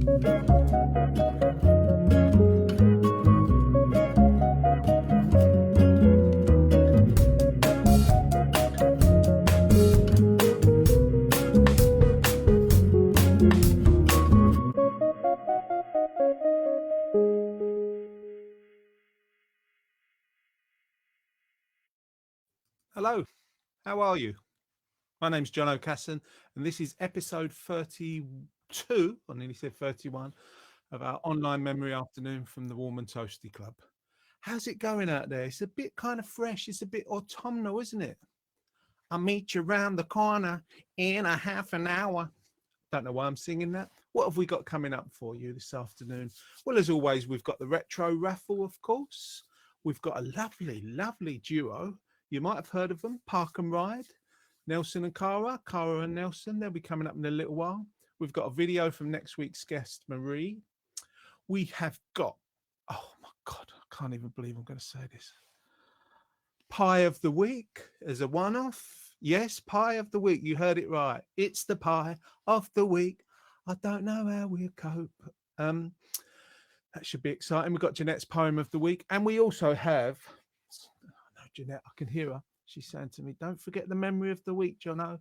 Hello, how are you? My name's John O'Casson, and this is episode 32, I nearly said 31, of our online memory afternoon from the Warm and Toasty Club. How's it going out there? It's a bit kind of fresh, it's a bit autumnal, isn't it? I'll meet you round the corner in a half an hour. Don't know why I'm singing that. What have we got coming up for you this afternoon? Well, as always, we've got the retro raffle, of course. We've got a lovely, lovely duo. You might have heard of them, Park and Ride. Nelson and Cara and Nelson, they'll be coming up in a little while. We've got a video from next week's guest, Marie. We have got, oh my God, I can't even believe I'm going to say this. Pie of the Week as a one-off. Yes, Pie of the Week. You heard it right. It's the Pie of the Week. I don't know how we'll cope. That should be exciting. We've got Jeanette's Poem of the Week. And we also have, no, Jeanette, I can hear her. She's saying to me, don't forget the memory of the week, Jono.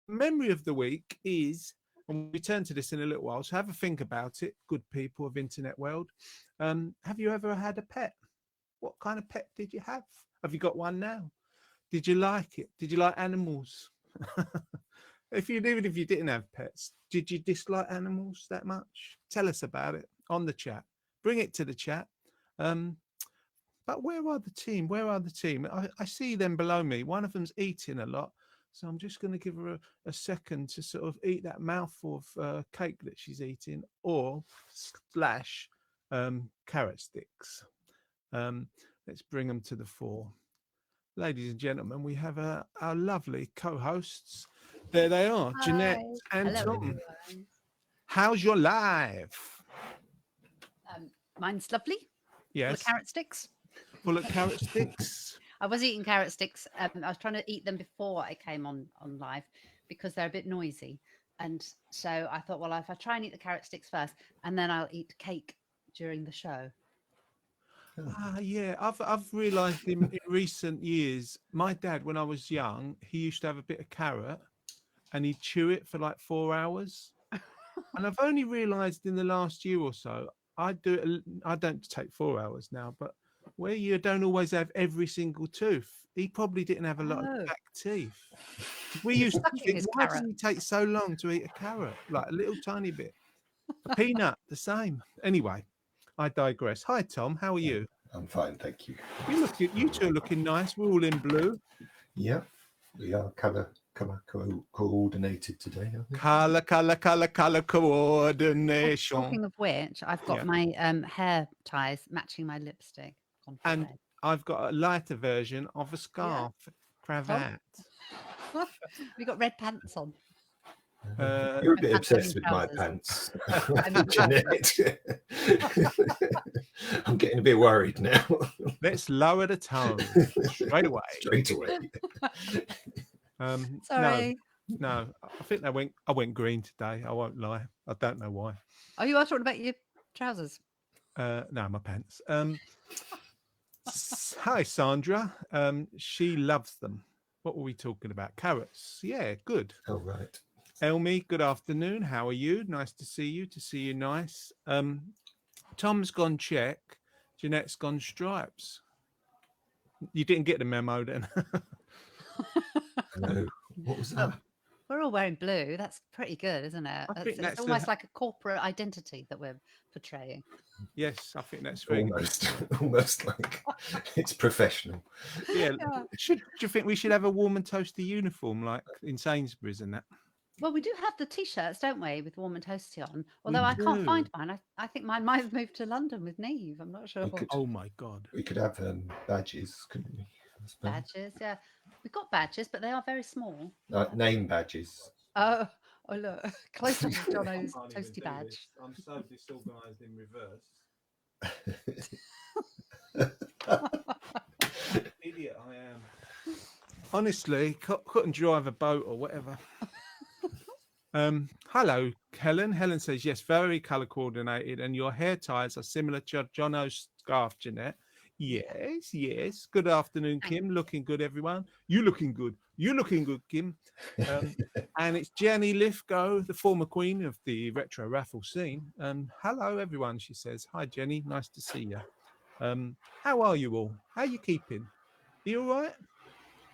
Memory of the week is, and we'll return to this in a little while, so have a think about it, good people of internet world. Have you ever had a pet? What kind of pet did you have? Have you got one now? Did you like it? Did you like animals? Even if you didn't have pets, did you dislike animals that much? Tell us about it on the chat. Bring it to the chat. But where are the team? Where are the team? I see them below me. One of them's eating a lot. So I'm just going to give her a second to sort of eat that mouthful of cake that she's eating, or slash carrot sticks. Let's bring them to the fore. Ladies and gentlemen, we have our lovely co-hosts. There they are, Hi. Jeanette and Hello, Tom. everyone. How's your life? Mine's lovely. Yes. Full of carrot sticks. Full of carrot sticks. I was eating carrot sticks. I was trying to eat them before I came on live because they're a bit noisy. And so I thought, well, if I try and eat the carrot sticks first, and then I'll eat cake during the show. Yeah, I've realised in recent years, my dad, when I was young, he used to have a bit of carrot and he'd chew it for like 4 hours. And I've only realised in the last year or so, I don't take 4 hours now, but where you don't always have every single tooth, he probably didn't have a lot of back teeth. We used to think, why does he take so long to eat a carrot? Like a little tiny bit. A peanut, the same. Anyway, I digress. Hi, Tom. How are you? I'm fine, thank you. You two are looking nice. We're all in blue. Yeah, we are colour coordinated today. Colour coordination. Talking of which, I've got my hair ties matching my lipstick. And I've got a lighter version of a scarf, cravat. We got red pants on. You're a bit obsessed with my pants, Jeanette. I'm getting a bit worried now. Let's lower the tone straight away. Sorry. No, I think I went green today. I won't lie. I don't know why. Oh, you are talking about your trousers? No, my pants. Hi, Sandra. She loves them. What were we talking about? Carrots. Yeah, good. Oh, right. Elmi, good afternoon. How are you? Nice to see you. Nice. Tom's gone check. Jeanette's gone stripes. You didn't get the memo then. No. What was that? We're all wearing blue. That's pretty good, isn't it? It's almost like a corporate identity that we're portraying. Yes, I think that's almost like it's professional. Yeah. Do you think we should have a warm and toasty uniform like in Sainsbury's and that? Well, we do have the T-shirts, don't we, with Warm and Toasty on? Although I can't find mine. I think mine might have moved to London with Neve. I'm not sure. Oh, my God. We could have badges, couldn't we? Badges, yeah. We've got badges, but they are very small. Name badges. Oh, look. Close up to Jono's Toasty badge. I'm so disorganised in reverse. Idiot I am. Honestly, couldn't drive a boat or whatever. Hello, Helen. Helen says, yes, very colour coordinated, and your hair ties are similar to Jono's scarf, Jeanette. Yes, yes. Good afternoon, Thank Kim. Looking good, everyone. You looking good. You looking good, Kim. And it's Jenny Lithgow, the former queen of the retro raffle scene. Hello, everyone, she says. Hi, Jenny. Nice to see you. How are you all? How are you keeping? Are you all right?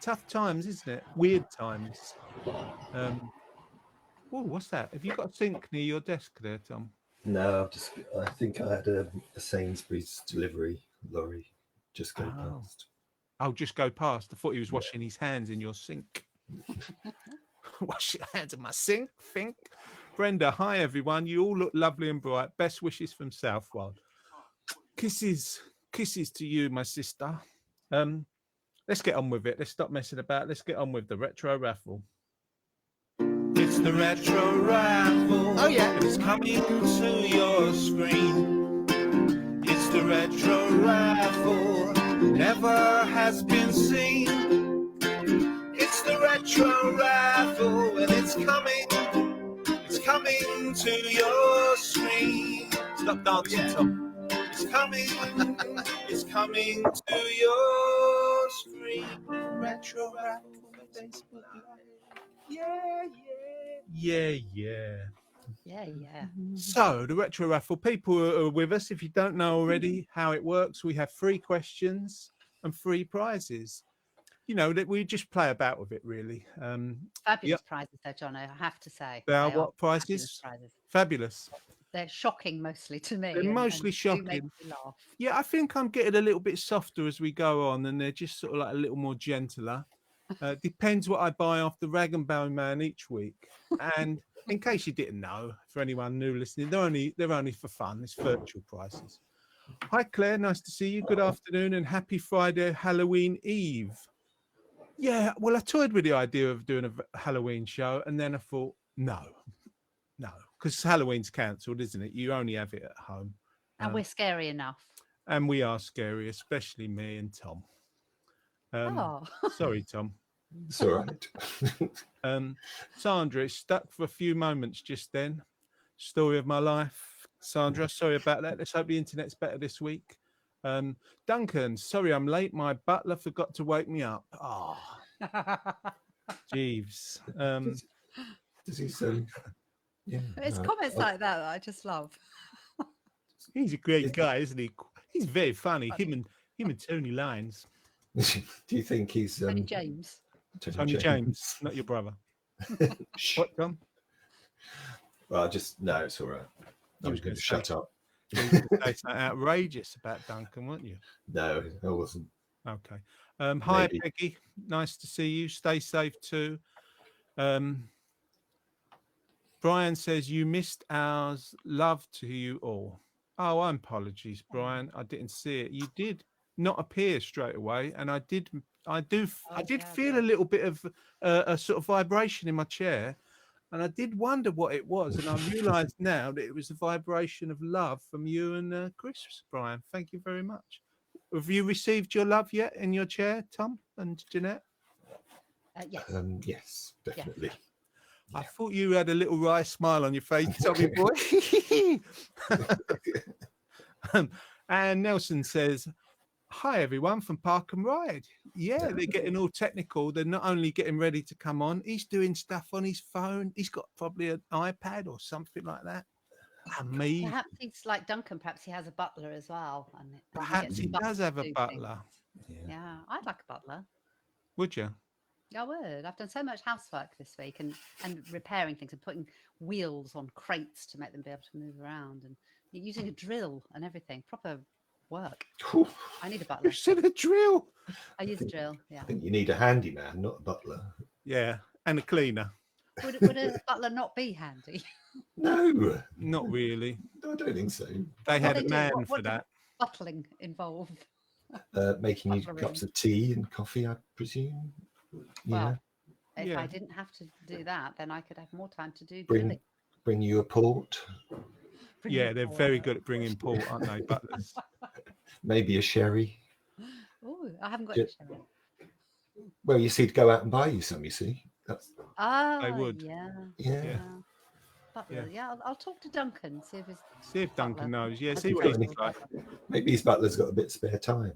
Tough times, isn't it? Weird times. Oh, what's that? Have you got a sink near your desk there, Tom? No, I think I had a Sainsbury's delivery lorry just go past. Oh, just go past. I thought he was washing his hands in your sink. Wash your hands in my sink, think. Brenda, hi everyone. You all look lovely and bright. Best wishes from Southwold. Kisses to you, my sister. Let's get on with it. Let's stop messing about. Let's get on with the retro raffle. It's the retro raffle. Oh yeah. It's coming to your screen. It's the retro raffle. Never has been seen. It's the retro raffle, and it's coming to your screen. Stop dancing, Tom. It's coming to your screen. Retro raffle, Facebook Live. Yeah. So the retro raffle, people who are with us, if you don't know already how it works, we have 3 questions and 3 prizes. You know, that we just play about with it, really. Fabulous prizes there, John, I have to say. They are what prizes? Fabulous. They're shocking mostly to me. They're mostly do shocking. make me laugh. Yeah, I think I'm getting a little bit softer as we go on, and they're just sort of like a little more gentler. Depends what I buy off the Rag and Bone Man each week. And in case you didn't know, for anyone new listening, they're only for fun. It's virtual prices. Hi, Claire. Nice to see you. Good afternoon and happy Friday, Halloween Eve. Yeah, well, I toyed with the idea of doing a Halloween show, and then I thought, no, because Halloween's cancelled, isn't it? You only have it at home. And we're scary enough. And we are scary, especially me and Tom. Sorry, Tom. It's all right. Sandra, it's stuck for a few moments just then. Story of my life. Sandra, sorry about that. Let's hope the internet's better this week. Duncan, sorry I'm late. My butler forgot to wake me up. Oh, Jeeves. Does he say? Yeah. It's comments like that I just love. He's a great guy, isn't he? He's very funny. Him and Tony Lyons. Do you think he's Tony James? Tony James, not your brother. What, Tom? Well, no, it's all right. I was going to shut up. You were going to say something outrageous about Duncan, weren't you? No, I wasn't. Okay. Hi, Maybe. Peggy. Nice to see you. Stay safe too. Brian says you missed ours. Love to you all. Oh, apologies, Brian. I didn't see it. You did not appear straight away, and I did feel a little bit of a sort of vibration in my chair, and I did wonder what it was, and I realised now that it was the vibration of love from you and Chris. Brian, thank you very much. Have you received your love yet in your chair, Tom and Jeanette? Yes. Yes, definitely. Yes. I thought you had a little wry smile on your face, Tommy boy. And Nelson says, hi, everyone from Park and Ride. Yeah, they're getting all technical. They're not only getting ready to come on, he's doing stuff on his phone. He's got probably an iPad or something like that. Amazing. Perhaps he's like Duncan. Perhaps he has a butler as well. And Perhaps he does have a butler. Yeah, I'd like a butler. Would you? I would. I've done so much housework this week and repairing things and putting wheels on crates to make them be able to move around and using a drill and everything. Proper work. I need a butler. You said a drill. I use a drill. Yeah. I think you need a handyman, not a butler. Yeah, and a cleaner. Would a butler not be handy? No, not really. No, I don't think so. They had a man for what that. Buttling involved. Making you cups of tea and coffee, I presume. Well, if I didn't have to do that, then I could have more time to do bring you a port. They're very good at bringing port, aren't they, butlers? Maybe a sherry. Oh, I haven't got a sherry. Well, you see, to go out and buy you some. You see, they would. Yeah. Butler. Yeah, I'll talk to Duncan. See if his See if Duncan Butler knows. Yeah, has see a what he's personal like. butler. Maybe his butler's got a bit spare time.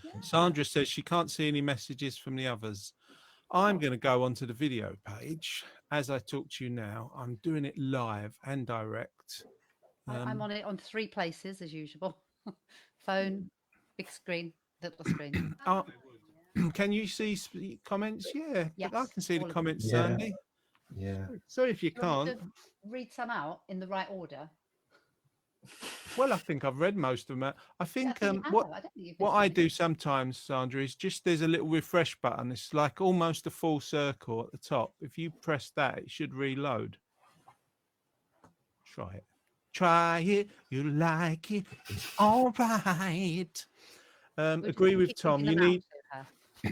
Yeah. Sandra says she can't see any messages from the others. I'm going to go onto the video page as I talk to you now. I'm doing it live and direct. I'm on it on 3 places as usual. Phone, big screen, little screen. Oh, can you see comments? Yeah, Yes, but I can see the all of them. comments, Yeah. Sandy. Yeah. So if you Do you want me can't, to read some out in the right order? well, I think I've read most of them. I think Yeah, I think you what have. I don't think you've what missed I any. do sometimes, Sandra, is just there's a little refresh button. It's like almost a full circle at the top. If you press that, it should reload. Try it. Try it. You like it. It's all right. Would you Agree like with me to Tom. read You them out need. to her?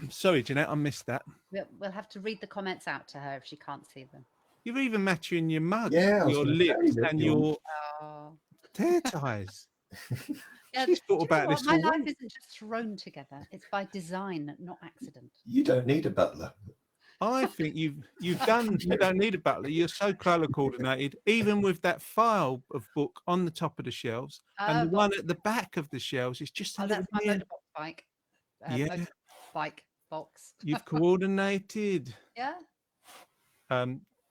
Sorry, Jeanette, I missed that. We'll have to read the comments out to her if she can't see them. You're even matching your mug, Yeah, I was your gonna say lips, that and you're- your Oh. hair ties. Yeah, She's thought do you know about what? this My all life week. isn't just thrown together. It's by design, not accident. You don't need a butler. I think you've done. You don't need a butler. You're so colour coordinated, even with that file of book on the top of the shelves, and the Oh, one at the back of the shelves is just a Oh, little that's my near. motorbike bike. Yeah. Motorbike box. You've coordinated. Yeah.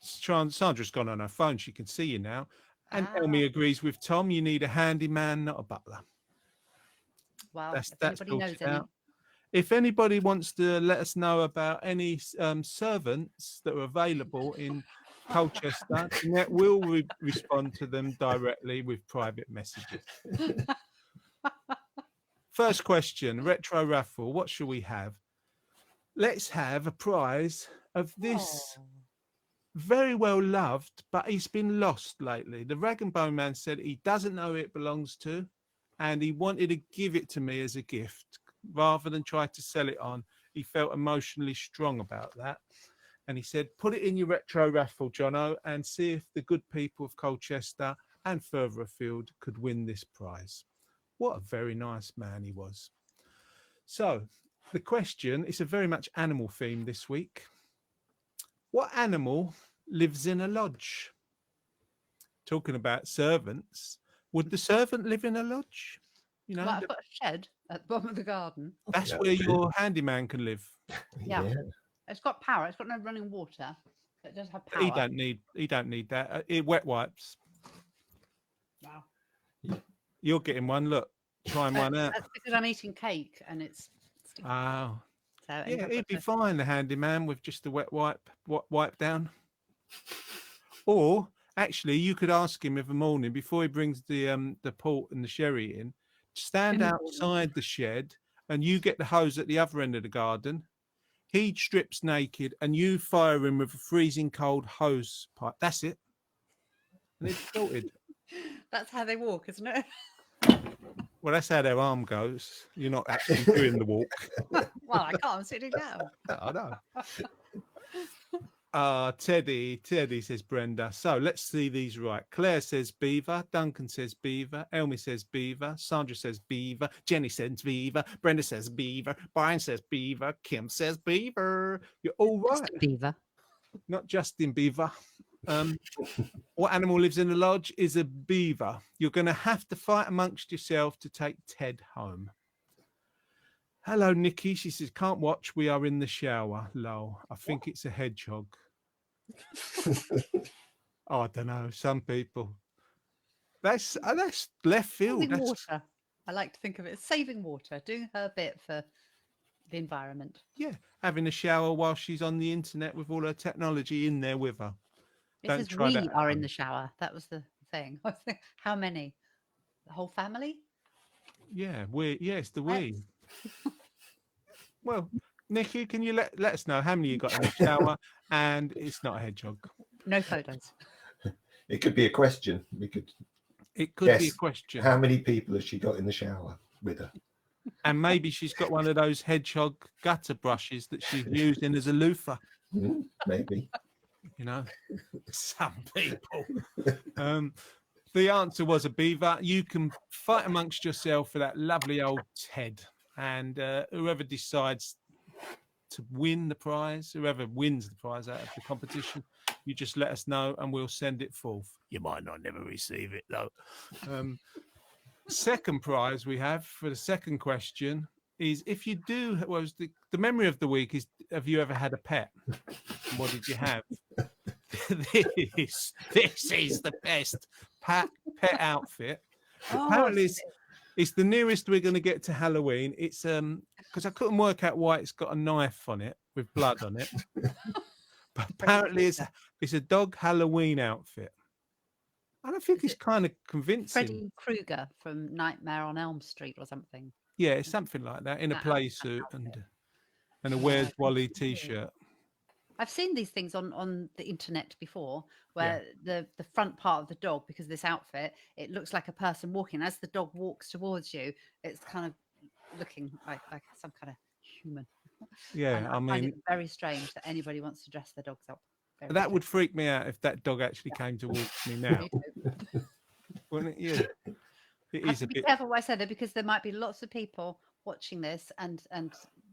Sandra's gone on her phone. She can see you now. And Elmi agrees with Tom. You need a handyman, not a butler. Well, That's if anybody knows sorted any, out. If anybody wants to let us know about any servants that are available in Colchester, Jeanette will respond to them directly with private messages. First question, retro raffle. What shall we have? Let's have a prize of this Oh. very well loved, but he's been lost lately. The Rag and Bone Man said he doesn't know who it belongs to, and he wanted to give it to me as a gift rather than try to sell it on. He felt emotionally strong about that. And he said, put it in your retro raffle, Jono, and see if the good people of Colchester and further afield could win this prize. What a very nice man he was. So the question is a very much animal theme this week. What animal lives in a lodge? Talking about servants, would the servant live in a lodge? You know, Well, I've got a shed at the bottom of the garden. that's Yeah. where your handyman can live. Yeah. It's got power. It's got no running water, but it does have But power. he don't need that. It wet wipes. Wow. You're getting one. Look, trying one out. That's because I'm eating cake and it's sticking. Oh, So yeah, I've got he'd be to- fine. The handyman with just a wet wipe down. Or actually, you could ask him of a morning before he brings the port and the sherry in. Stand In the morning. outside the shed, and you get the hose at the other end of the garden. He strips naked, and you fire him with a freezing cold hose pipe. That's it. And it's sorted. That's how they walk, isn't it? Well, that's how their arm goes. You're not actually doing the walk. Well, I can't. I'm sitting down. I know. Teddy says Brenda. So let's see these right. Claire says beaver. Duncan says beaver. Elmi says beaver. Sandra says beaver. Jenny says beaver. Brenda says beaver. Brian says beaver. Kim says beaver. You're all right. Beaver. Not Justin Beaver. What animal lives in the lodge is a beaver. You're going to have to fight amongst yourself to take Ted home. Hello, Nikki. She says, can't watch. We are in the shower. Lol. I think it's a hedgehog. Oh, I don't know. Some people. That's left field. Saving That's, water. I like to think of it as saving water, doing her bit for the environment. yeah, having a shower while she's on the internet with all her technology in there with her. It Don't says try we that at are in home. the shower. That was the thing. I was thinking, how many? The whole family? Yeah, it's the Let's- we. Well, Nikki, can you let us know how many you got in the shower? And it's not a hedgehog. No photos. It could be a question. We could. It could be a Yes. question. How many people has she got in the shower with her? And maybe she's got one of those hedgehog gutter brushes that she's using as a loofah. Maybe. You know, some people. The answer was a beaver. You can fight amongst yourself for that lovely old Ted, and whoever decides to win the prize, whoever wins the prize out of the competition, you just let us know and we'll send it forth. You might not never receive it though. Second prize we have for the second question is, if you do, well, the memory of the week is, have you ever had a pet? What did you have? this is the best pet outfit. Apparently it's the nearest we're going to get to Halloween. It's because I couldn't work out why it's got a knife on it with blood on it. But apparently it's a dog Halloween outfit. And I think it's kind of convincing. Freddy Krueger from Nightmare on Elm Street or something. Yeah, it's something like that, in a play suit and a Where's Wally t-shirt. I've seen these things on the internet before, where the front part of the dog, because of this outfit, it looks like a person walking. As the dog walks towards you, it's kind of looking like some kind of human. Yeah, And I find it very strange that anybody wants to dress their dogs up. That would freak me out if that dog actually came towards me now. Wouldn't it? Yeah. It is a bit. Be careful what I say there, because there might be lots of people watching this and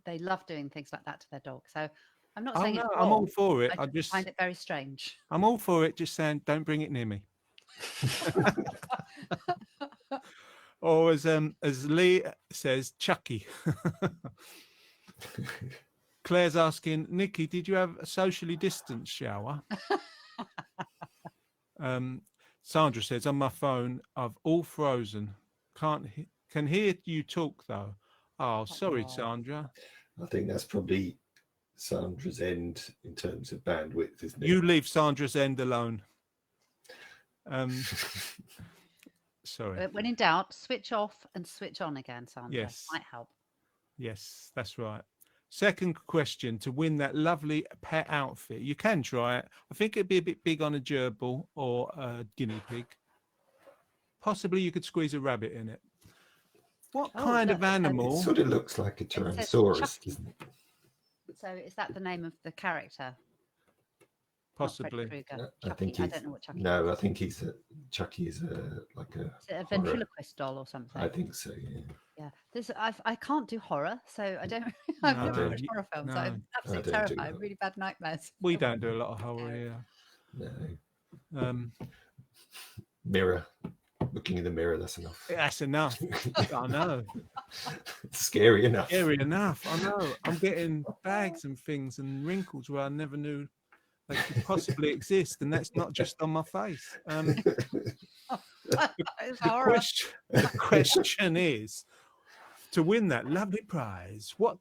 they love doing things like that to their dog. So I'm not saying it's wrong. I'm all for it. I just find it very strange. I'm all for it. Just saying, don't bring it near me. Or as Lee says, Chucky. Claire's asking, Nikki, did you have a socially distanced shower? Sandra says, on my phone, I've all frozen. Can hear you talk though. Oh, sorry, Sandra. I think that's probably Sandra's end in terms of bandwidth, isn't it? You leave Sandra's end alone. Sorry. When in doubt, switch off and switch on again, Sandra. Yes. Might help. Yes, that's right. Second question, to win that lovely pet outfit, you can try it. I think it'd be a bit big on a gerbil or a guinea pig. Possibly you could squeeze a rabbit in it. What kind of animal? It sort of looks like a Tyrannosaurus, doesn't it? So is that the name of the character? Possibly. I think I don't know what Chucky is. No, I think Chucky is Is it a ventriloquist doll or something? I think so, yeah. Yeah. I can't do horror, so I don't. I've never watched horror films. So I'm absolutely terrified. Really bad nightmares. We don't do a lot of horror here. No. Mirror. Looking in the mirror, that's enough. That's enough. I know. It's scary enough. Scary enough. I know. I'm getting bags and things and wrinkles where I never knew they could possibly exist, and that's not just on my face. The question is, to win that lovely prize, what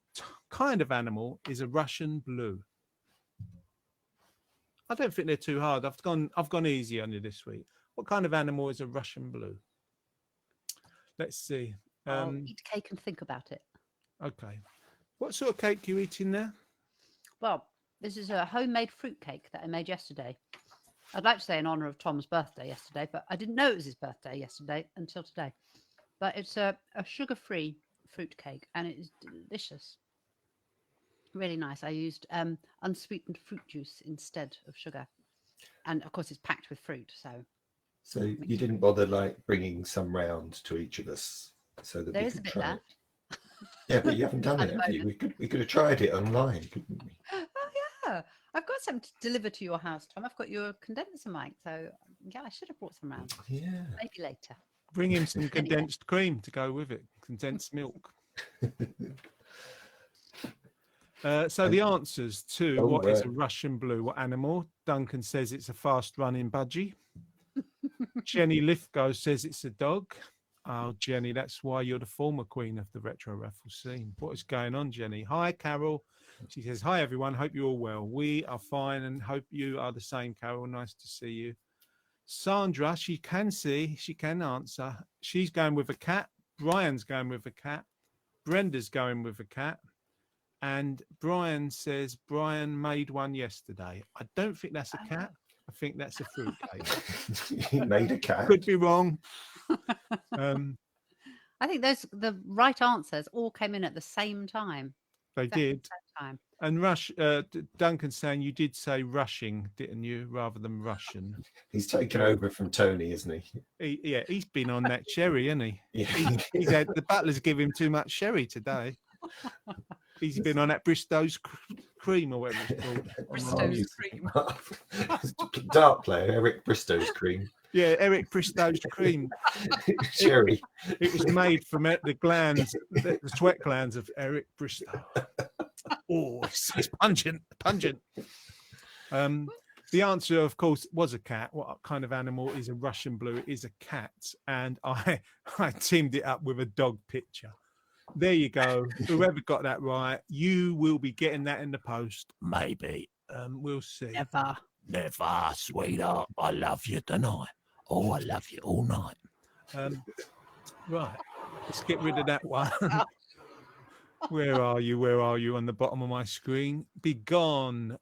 kind of animal is a Russian blue? I don't think they're too hard. I've gone easy on you this week. What kind of animal is a Russian blue? Let's see. I'll eat cake and think about it. Okay. What sort of cake are you eating there? Well, this is a homemade fruit cake that I made yesterday. I'd like to say in honour of Tom's birthday yesterday, but I didn't know it was his birthday yesterday until today. But it's a sugar-free fruit cake, and it is delicious. Really nice. I used unsweetened fruit juice instead of sugar. And, of course, it's packed with fruit, So you didn't bother bringing some round to each of us so that there we is a could bit try left. it? Yeah, but you haven't done it, have you? We could have tried it online, couldn't we? Oh yeah, I've got some to deliver to your house, Tom. I've got your condenser mic, so yeah, I should have brought some round. Yeah, maybe later. Bring him some condensed cream to go with it, condensed milk. So the answers to what is a Russian blue, what animal? Duncan says it's a fast-running budgie. Jenny Lithgow says it's a dog. Oh, Jenny, that's why you're the former queen of the retro raffle scene. What is going on, Jenny? Hi, Carol. She says, hi, everyone. Hope you're all well. We are fine and hope you are the same, Carol. Nice to see you. Sandra, she can answer. She's going with a cat. Brian's going with a cat. Brenda's going with a cat. And Brian says Brian made one yesterday. I don't think that's a cat. I think that's a fruit cake. He made a cat. Could be wrong. I think the right answers all came in at the same time. They did. Same time. And Duncan's saying you did say rushing, didn't you, rather than Russian? He's taken over from Tony, isn't he? He's been on that sherry, hasn't he? Yeah. He's had the butlers give him too much sherry today. He's been on that Bristow's Cream or whatever it's called. Bristow's Cream. Dart player Eric Bristow's cream. Yeah, Eric Bristow's Cream. Sherry. It was made from the glands, the sweat glands of Eric Bristow. Oh, it's pungent, pungent. The answer, of course, was a cat. What kind of animal is a Russian blue? It is a cat, and I teamed it up with a dog picture. There you go. Whoever got that right, you will be getting that in the post. Maybe. We'll see. Never. Sweetheart. I love you tonight. Oh, I love you all night. Right. Let's get rid of that one. Where are you? Where are you on the bottom of my screen? Be gone.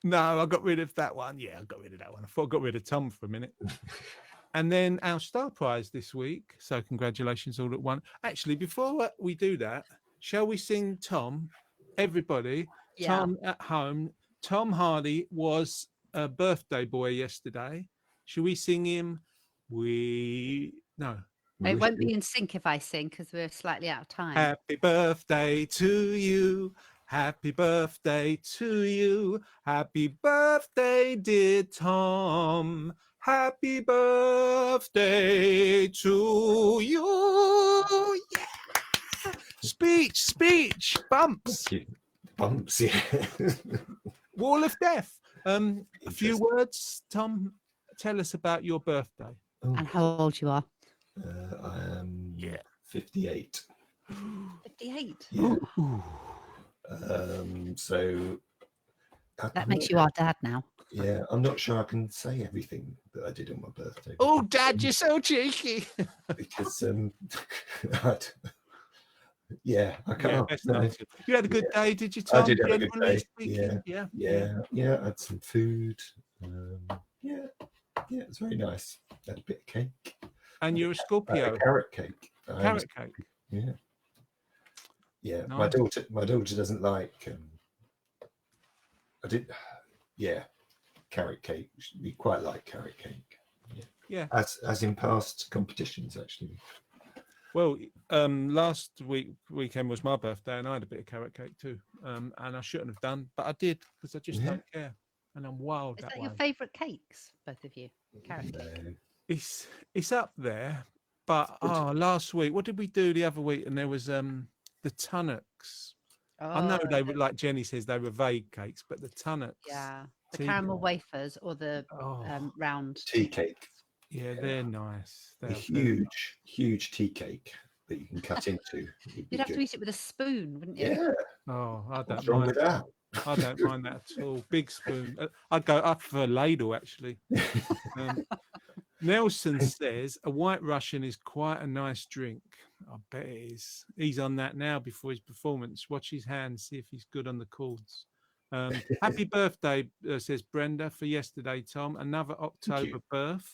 No, I got rid of that one. Yeah, I got rid of that one. I thought I got rid of Tom for a minute. And then our star prize this week. So congratulations all at one. Actually, before we do that, shall we sing Tom? Everybody, Yeah. Tom at home. Tom Hardy was a birthday boy yesterday. Should we sing him? No. It won't be in sync if I sing because we're slightly out of time. Happy birthday to you. Happy birthday to you. Happy birthday, dear Tom. Happy birthday to you. Yeah. Speech, bumps. Bumps, yeah. Wall of Death. A few words, Tom. Tell us about your birthday. And how old you are? I am 58. 58. Yeah. So That makes you our dad now. Yeah, I'm not sure I can say everything that I did on my birthday. Oh, Dad, you're so cheeky. Because yeah, I can't. Yeah, best no. answer. You had a good day, did you, Tom? I did have a good Generally day. speaking? Yeah. I had some food. Yeah, it was very nice. Had a bit of cake. And you're a Scorpio. Carrot cake. Carrot cake. Yeah. Yeah. Nice. My daughter doesn't like. Carrot cake. We quite like carrot cake. Yeah. As in past competitions, actually. Well, last weekend was my birthday, and I had a bit of carrot cake too. And I shouldn't have done, but I did because I just don't care, and I'm wild Is that that way. your favourite cakes, both of you? Carrot cake. It's up there, but last week, what did we do the other week? And there was the tunnocks. I know they were, like Jenny says, they were vague cakes, but the tunnocks. Yeah, the tea- caramel wafers or the round tea cake. Yeah, they're nice. A huge tea cake that you can cut into. You'd have to eat it with a spoon, wouldn't you? Yeah. Oh, I don't What's wrong mind with that? I don't mind that at all. Big spoon. I'd go up for a ladle, actually. Nelson says a White Russian is quite a nice drink. I bet it is. He's on that now before his performance. Watch his hands, see if he's good on the chords. Happy birthday, says Brenda, for yesterday, Tom. Another October birth.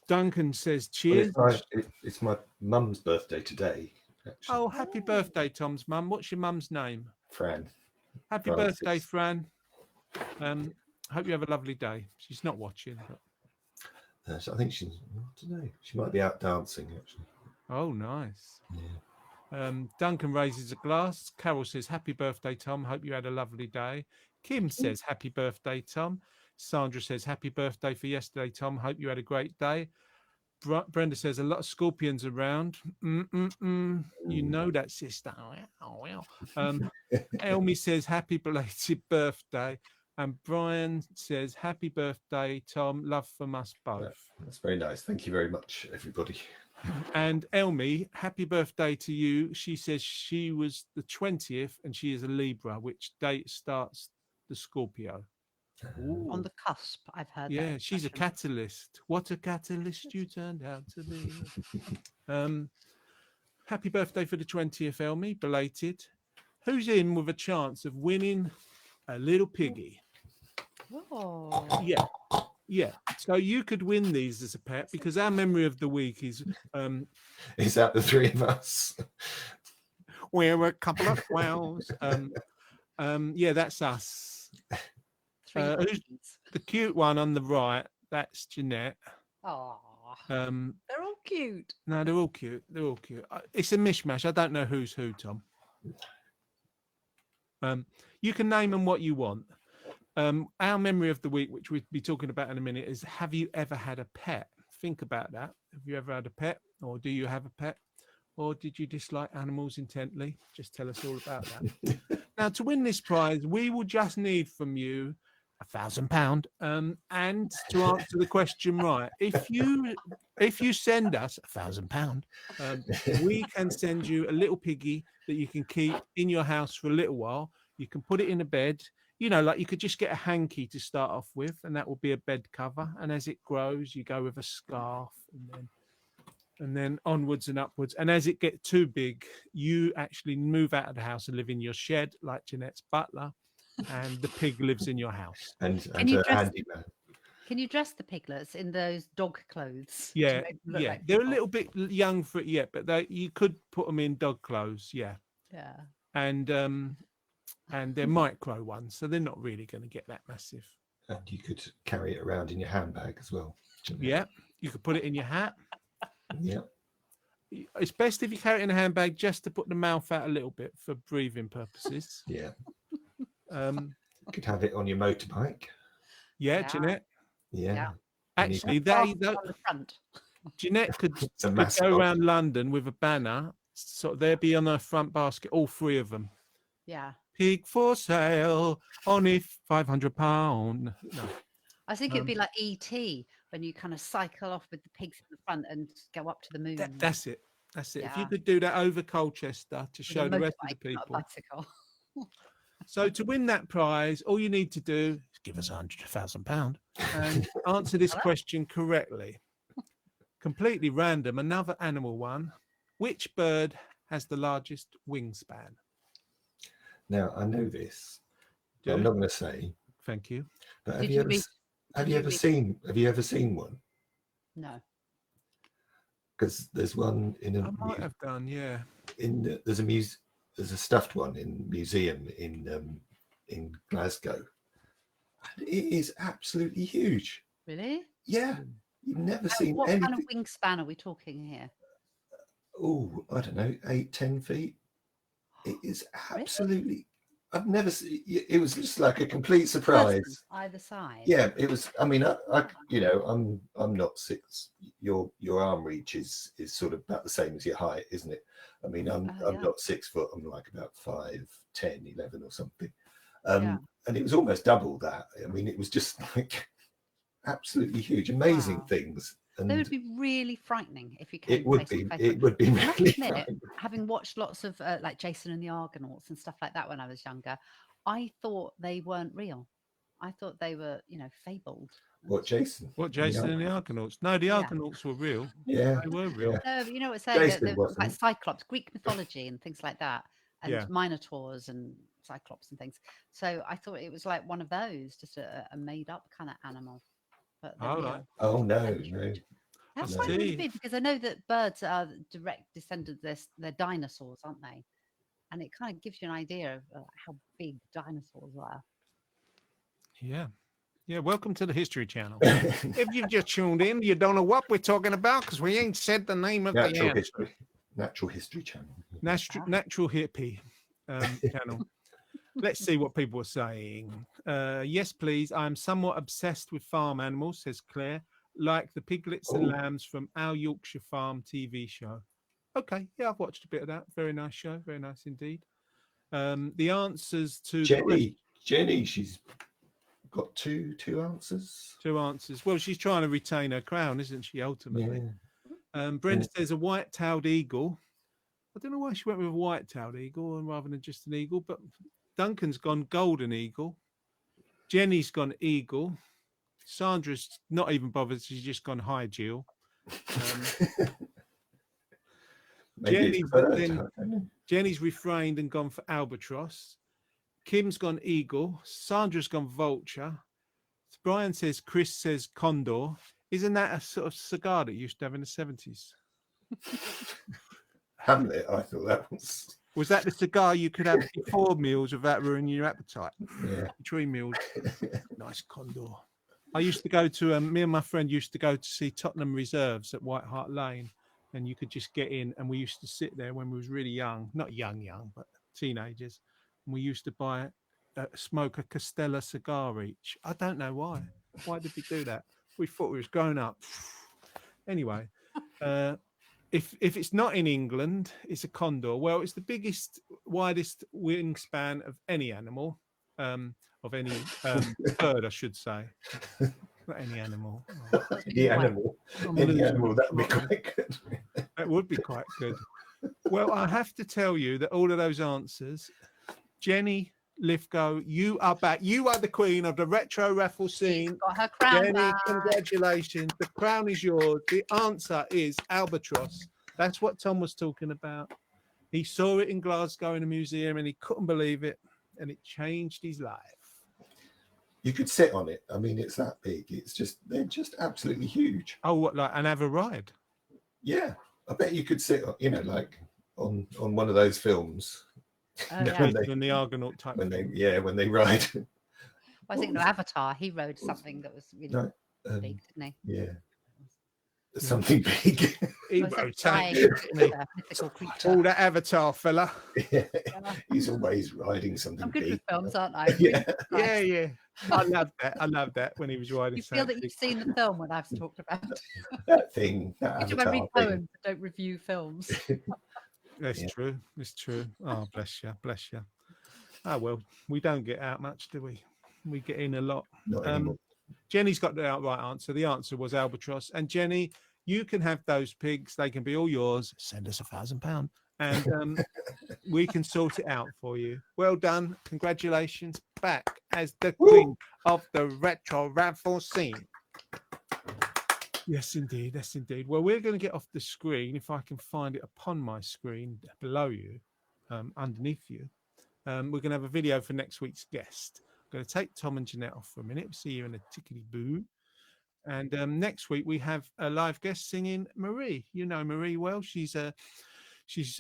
Duncan says cheers. Well, it's my mum's birthday today. Actually. Oh, happy birthday, Tom's mum. What's your mum's name? Fran. Happy Francis. birthday, Fran. Hope you have a lovely day. She's not watching. But... So I think I don't know. She might be out dancing, actually. Oh, nice. Yeah. Duncan raises a glass. Carol says, happy birthday, Tom. Hope you had a lovely day. Kim says, happy birthday, Tom. Sandra says, happy birthday for yesterday, Tom. Hope you had a great day. Brenda says, a lot of scorpions around. You know that, sister. Elmi says, happy belated birthday. And Brian says, happy birthday, Tom. Love from us both. That's very nice. Thank you very much, everybody. And Elmi, happy birthday to you. She says she was the 20th and she is a Libra, which date starts the Scorpio. On the cusp, I've heard. Yeah, that she's a expression. catalyst. What a catalyst you turned out to be. Happy birthday for the 20th, Elmi, belated. Who's in with a chance of winning a little piggy? Oh. Yeah. So you could win these as a pet because our memory of the week is Is that the three of us? we're a couple of whales. Yeah, that's us. Three Who's monkeys. the cute one on the right? That's Jeanette. Aw, They're all cute. No, they're all cute. They're all cute. It's a mishmash. I don't know who's who, Tom. You can name them what you want. Our memory of the week, which we'll be talking about in a minute, is: have you ever had a pet? Think about that. Have you ever had a pet, or do you have a pet, or did you dislike animals intently? Just tell us all about that. Now, to win this prize, we will just need from you £1,000, and to answer the question right. If you send us £1,000, we can send you a little piggy that you can keep in your house for a little while. You can put it in a bed. You know, like you could just get a hanky to start off with, and that will be a bed cover. And as it grows, you go with a scarf, and then onwards and upwards. And as it gets too big, you actually move out of the house and live in your shed, like Jeanette's butler, and the pig lives in your house. And you a dress- handyman. Can you dress the piglets in those dog clothes? to Yeah, make them look yeah. like They're a people? little bit young for it yet, but you could put them in dog clothes, yeah. Yeah. And they're micro ones, so they're not really going to get that massive. And you could carry it around in your handbag as well. Yeah, you could put it in your hat. Yeah. It's best if you carry it in a handbag, just to put the mouth out a little bit for breathing purposes. Yeah. You Could have it on your motorbike. yeah, Yeah. Jeanette. Yeah. Yeah. Actually, On the front. Jeanette could It's a go mascot. around London with a banner, so they'd be on her front basket, all three of them. Yeah. Pig for sale, only £500. No. I think it'd be like ET when you kind of cycle off with the pigs in the front and go up to the moon. That's it. That's it. If you Yeah. could do that over Colchester to with a show the rest of the motorbike, not a people. bicycle. So to win that prize, all you need to do is give us £100,000 and answer this question correctly. Completely random. Another animal one. Which bird has the largest wingspan? Now I know this. Do I'm you? not going to say. Thank you. But Did have you you ever read- have did you you ever read- seen one? No. Because there's one in I might have done, yeah. there's a stuffed one in museum in Glasgow. And it is absolutely huge. Really? Yeah. You've never seen What anything. kind of wingspan are we talking here? Oh, I don't know, 8-10 feet. It is Really? absolutely. I've never seen. It was just like a complete surprise. Person, either side. Yeah, it was. I mean, I'm not 6. Your arm reach is sort of about the same as your height, isn't it? I mean, I'm yeah. not 6 foot. I'm like about 5, 10, 11 or something. Yeah. And it was almost double that. I mean, it was just like absolutely huge, amazing Wow. things. And They would be really frightening if you came it would face to be. face It with would be I must really. admit, frightening. having watched lots of like Jason and the Argonauts and stuff like that when I was younger, I thought they weren't real. I thought they were, fabled. What, Jason? What, Jason and the Argonauts? No, the Yeah. Argonauts were real. Yeah. They were real. Yeah. No, but you know what I'm saying? Jason They're like wasn't. Cyclops, Greek mythology and things like that, and Yeah. Minotaurs and Cyclops and things. So I thought it was like one of those, just a made up kind of animal. But they're All real. right. Oh no, That's no. How No. frightening would it See. be? Because I know that birds are direct descendants, they're dinosaurs, aren't they? And it kind of gives you an idea of how big dinosaurs were. Yeah. Yeah. Welcome to the History Channel. If you've just tuned in, you don't know what we're talking about because we ain't said the name of the Natural History Channel. Natural Hippie channel. Let's see what people are saying. Yes, please. I'm somewhat obsessed with farm animals, says Claire, like the piglets and Oh. lambs from Our Yorkshire Farm TV show. Okay, yeah, I've watched a bit of that. Very nice show. Very nice indeed. The answers to Jenny, she's got two answers. 2 answers. Well, she's trying to retain her crown, isn't she, ultimately? Yeah. Brenda says a white-tailed eagle. I don't know why she went with a white-tailed eagle rather than just an eagle, but Duncan's gone golden eagle. Jenny's gone eagle. Sandra's not even bothered. She's just gone high Jill. Maybe it's Jenny's a bird, then- I don't know. Jenny's refrained and gone for albatross. Kim's gone eagle. Sandra's gone vulture. Brian says, Chris says condor. Isn't that a sort of cigar that you used to have in the 70s? Hamlet, I thought that was. Was that the cigar you could have before meals without ruining your appetite? Yeah. Between meals. Nice condor. I used to go to, me and my friend used to go to see Tottenham Reserves at White Hart Lane. And you could just get in. And we used to sit there when we was really young. Not young, but teenagers. and we used to smoke a Costella cigar each. I don't know why. Why did we do that? We thought we was grown up. Anyway, if it's not in England, it's a condor. Well, it's the biggest, widest wingspan of any animal, of any bird, I should say. Not any animal. Oh, Any animal. Any animal, that would be quite good. that would be quite good. Well, I have to tell you that all of those answers, Jenny Lithgow, you are back. You are the queen of the retro raffle scene. She's got her crown Jenny, back. congratulations. The crown is yours. The answer is albatross. That's what Tom was talking about. He saw it in Glasgow in a museum and he couldn't believe it, and it changed his life. You could sit on it. I mean, it's that big. They're just absolutely huge. Oh, what, like, and have a ride? Yeah, I bet you could sit, like on one of those films. Oh, No, yeah. When the Argonaut type. When they ride. I think the Avatar, he rode something that was really No, big, didn't he? yeah, something big. He Was it rode giant something, didn't he? mythical creature? All that Avatar fella. Yeah. He's always riding something I'm good big. with films, aren't I? Yeah. Yeah, yeah. I love that. I love that when he was riding. You feel that something. you've seen the film when I've talked about it. That thing, that Each time I Avatar read thing. poems, I don't review films. That's Yeah. true. It's true. Oh, bless you. Bless you. Oh, well, we don't get out much, do we? We get in a lot. Not anymore. Jenny's got the right answer. The answer was albatross. And Jenny, you can have those pigs. They can be all yours. Send us £1,000 and we can sort it out for you. Well done. Congratulations. Back as the queen of the retro raffle scene. Yes, indeed. Yes, indeed. Well, we're going to get off the screen if I can find it upon my screen below you, underneath you. We're going to have a video for next week's guest. I'm going to take Tom and Jeanette off for a minute. We'll see you in a tickety-boo. And next week we have a live guest singing, Marie. You know Marie well. She's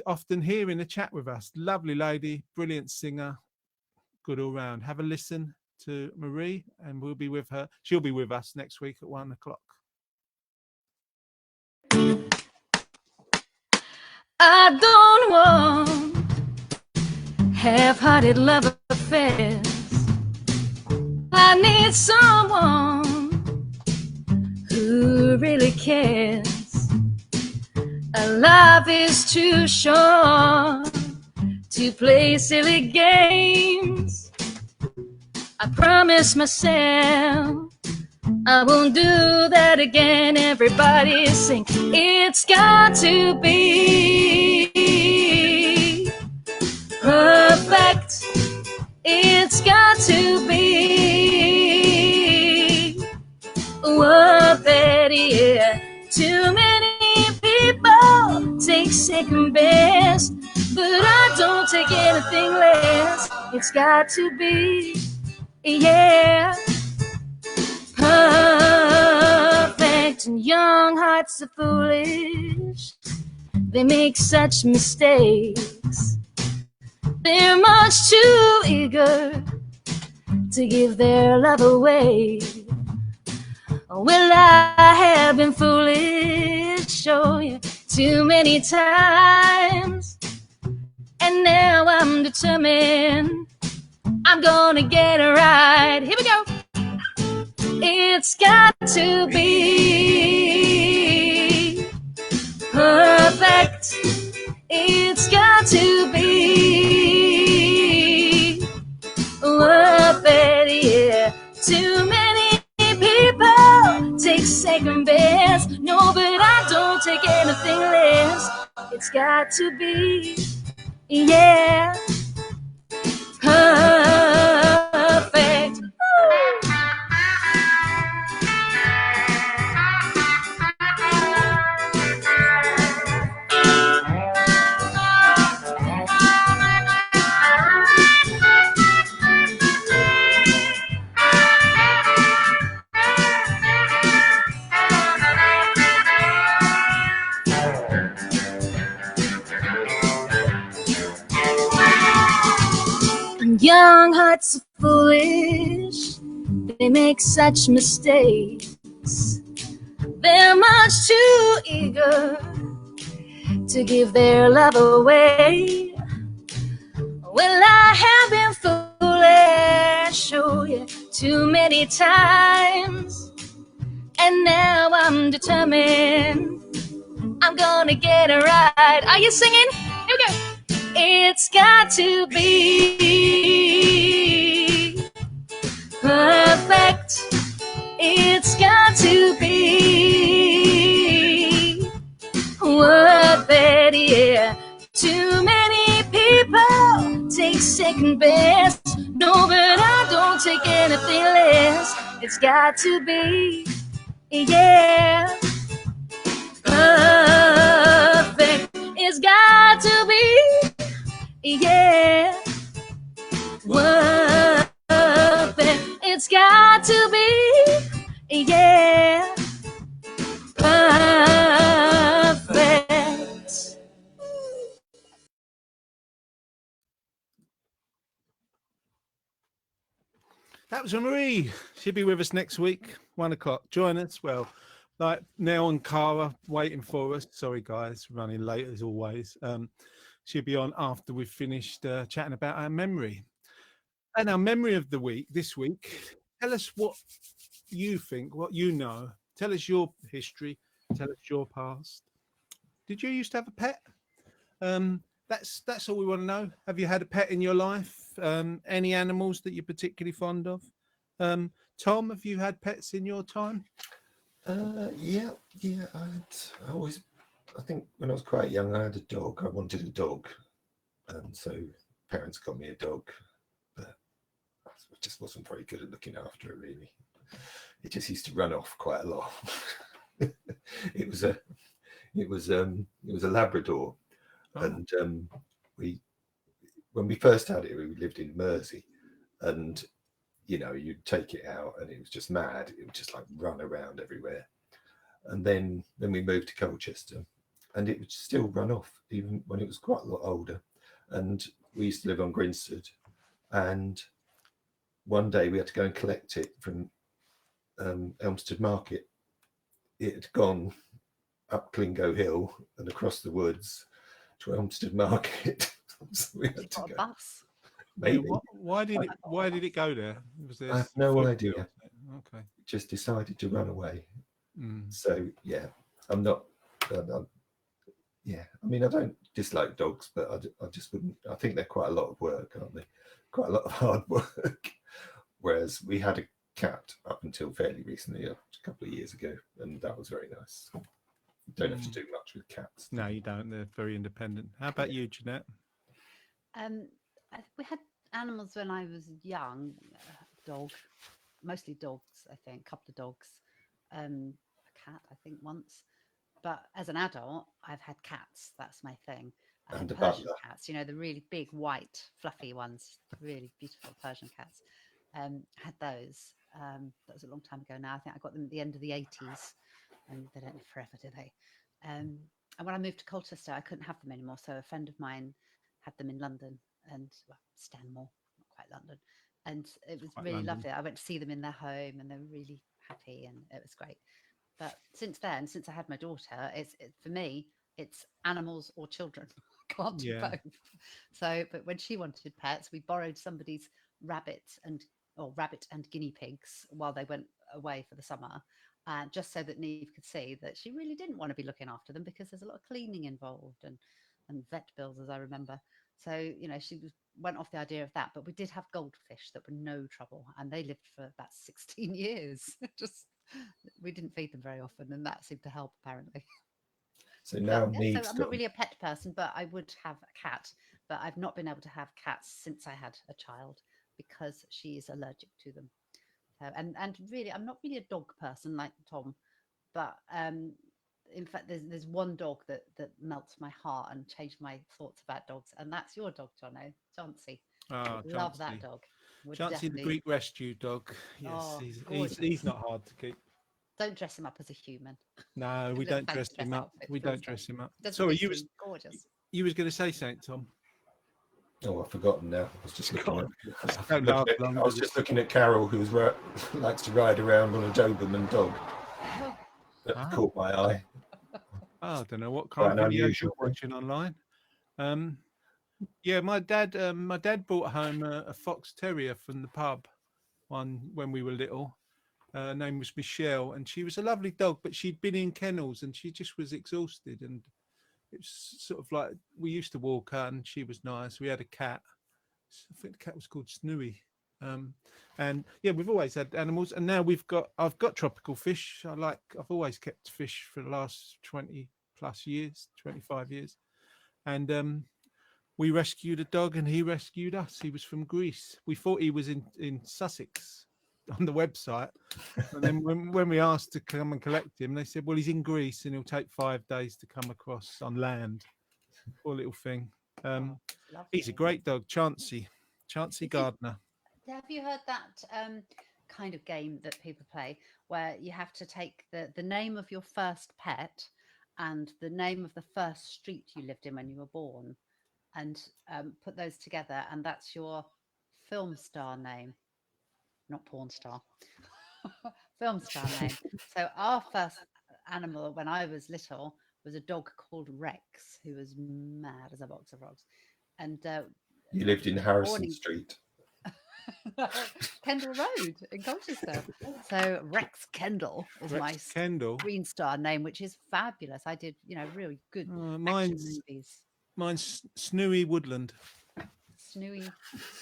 often here in the chat with us. Lovely lady, brilliant singer, good all round. Have a listen to Marie, and we'll be with her. She'll be with us next week at 1 o'clock. I don't want half-hearted love affairs. I need someone who really cares. Life is too short to play silly games. I promise myself I won't do that again. Everybody sing. It's got to be perfect. It's got to be worth it, yeah. Too many people take second best, but I don't take anything less. It's got to be, yeah, perfect. And young hearts are foolish. They make such mistakes. They're much too eager to give their love away. Well, I have been foolish, show you, too many times. And now I'm determined I'm gonna get it right. Here we go. It's got to be perfect. It's got to be worth it, yeah. Too many people take second best. No, but I don't take anything less. It's got to be, yeah, perfect. Young hearts are foolish. They make such mistakes. They're much too eager to give their love away. Well, I have been foolish, oh yeah, too many times. And now I'm determined I'm gonna get it right. Are you singing? Here we go. It's got to be perfect. It's got to be worth it, yeah. Too many people take second best. No, but I don't take anything less. It's got to be, yeah, perfect. It's got to be, yeah, worth it. It's got to be, yeah, perfect. That was Marie. She'll be with us next week, 1 o'clock. Join us. Well, like Nell and Cara waiting for us. Sorry, guys, running late as always. She'll be on after we've finished chatting about our memory. And our memory of the week this week. Tell us what you think, what you know. Tell us your history. Tell us your past. Did you used to have a pet? That's all we want to know. Have you had a pet in your life? Any animals that you're particularly fond of? Tom, have you had pets in your time? Yeah. I think when I was quite young, I had a dog. I wanted a dog, and so parents got me a dog, but I just wasn't very good at looking after it. Really, it just used to run off quite a lot. It was a Labrador, and when we first had it, we lived in Mersey, and you'd take it out and it was just mad. It would just like run around everywhere. And then we moved to Colchester, and it would still run off even when it was quite a lot older. And we used to live on Grinstead, and one day we had to go and collect it from Elmstead Market. It had gone up Clingo Hill and across the woods to Elmstead Market. So we had to Got a go. bus. Maybe. Why did it go there? Was there I have no idea. Okay. It just decided to run away. Mm. So yeah, I'm not. Yeah, I mean, I don't dislike dogs, but I just wouldn't. I think they're quite a lot of work, aren't they? Quite a lot of hard work. Whereas we had a cat up until fairly recently, a couple of years ago, and that was very nice. You don't have to do much with cats. No, you don't. They're very independent. How about you, Jeanette? We had animals when I was young. Dog, mostly dogs. I think a couple of dogs. A cat, I think once. But as an adult, I've had cats. That's my thing. I And had a Persian butler. cats. The really big, white, fluffy ones. Really beautiful Persian cats. Had those. That was a long time ago now. I think I got them at the end of the 80s, and they don't live forever, do they? And when I moved to Colchester, I couldn't have them anymore. So a friend of mine had them in London, and Stanmore, not quite London, and it was Quite really London. lovely. I went to see them in their home, and they were really happy, and it was great. But since then, since I had my daughter, for me, it's animals or children. I can't do Yeah. both. So, but when she wanted pets, we borrowed somebody's rabbit and guinea pigs while they went away for the summer, just so that Neve could see that she really didn't want to be looking after them because there's a lot of cleaning involved and vet bills, as I remember. So, she went off the idea of that. But we did have goldfish that were no trouble, and they lived for about 16 years. We didn't feed them very often, and that seemed to help apparently. So now So Neve's I'm not really a pet person, but I would have a cat. But I've not been able to have cats since I had a child because she is allergic to them. So, and really, I'm not really a dog person like Tom, but in fact, there's one dog that melts my heart and changed my thoughts about dogs, and that's your dog, Jono, Chauncey. Oh, Love that Chauncey. dog. Would Chauncey, the definitely- Greek rescue dog. Yes, Oh, he's gorgeous. not hard to keep. Don't dress him up as a human. No, we Little don't dress fancy him dress up. outfit We feels don't dress him up. Doesn't Sorry, he you was seem gorgeous? going to say something, Tom. Oh, I've forgotten now. I was just looking Don't last at, long, I was does it? just looking at Carol, who likes to ride around on a Doberman dog. That Ah. caught my eye. Oh, I don't know what Quite kind an of videos unusual you're thing. watching online. Yeah, my dad brought home a fox terrier from the pub when we were little. Her name was Michelle, and she was a lovely dog, but she'd been in kennels and she just was exhausted. And it was sort of like we used to walk her, and she was nice. We had a cat. I think the cat was called Snooey. And yeah, we've always had animals, and now I've got tropical fish. I've always kept fish for the last 20 plus years, 25 years, and we rescued a dog, and he rescued us. He was from Greece. We thought he was in Sussex on the website, and then when we asked to come and collect him, they said, "Well, he's in Greece, and he'll take 5 days to come across on land." Poor little thing. Oh, He's a lovely. great dog, Chancey Did you- Gardner. Have you heard that kind of game that people play where you have to take the name of your first pet and the name of the first street you lived in when you were born and put those together, and that's your film star name, not porn star, film star name. So our first animal when I was little was a dog called Rex, who was mad as a box of rocks. And You lived in the Harrison morning Street. Kendall Road in Colchester. So Rex Kendall is Rex my Kendall. Green Star name, which is fabulous. I did, really good action Mine's movies. Snooey Woodland. Snooey.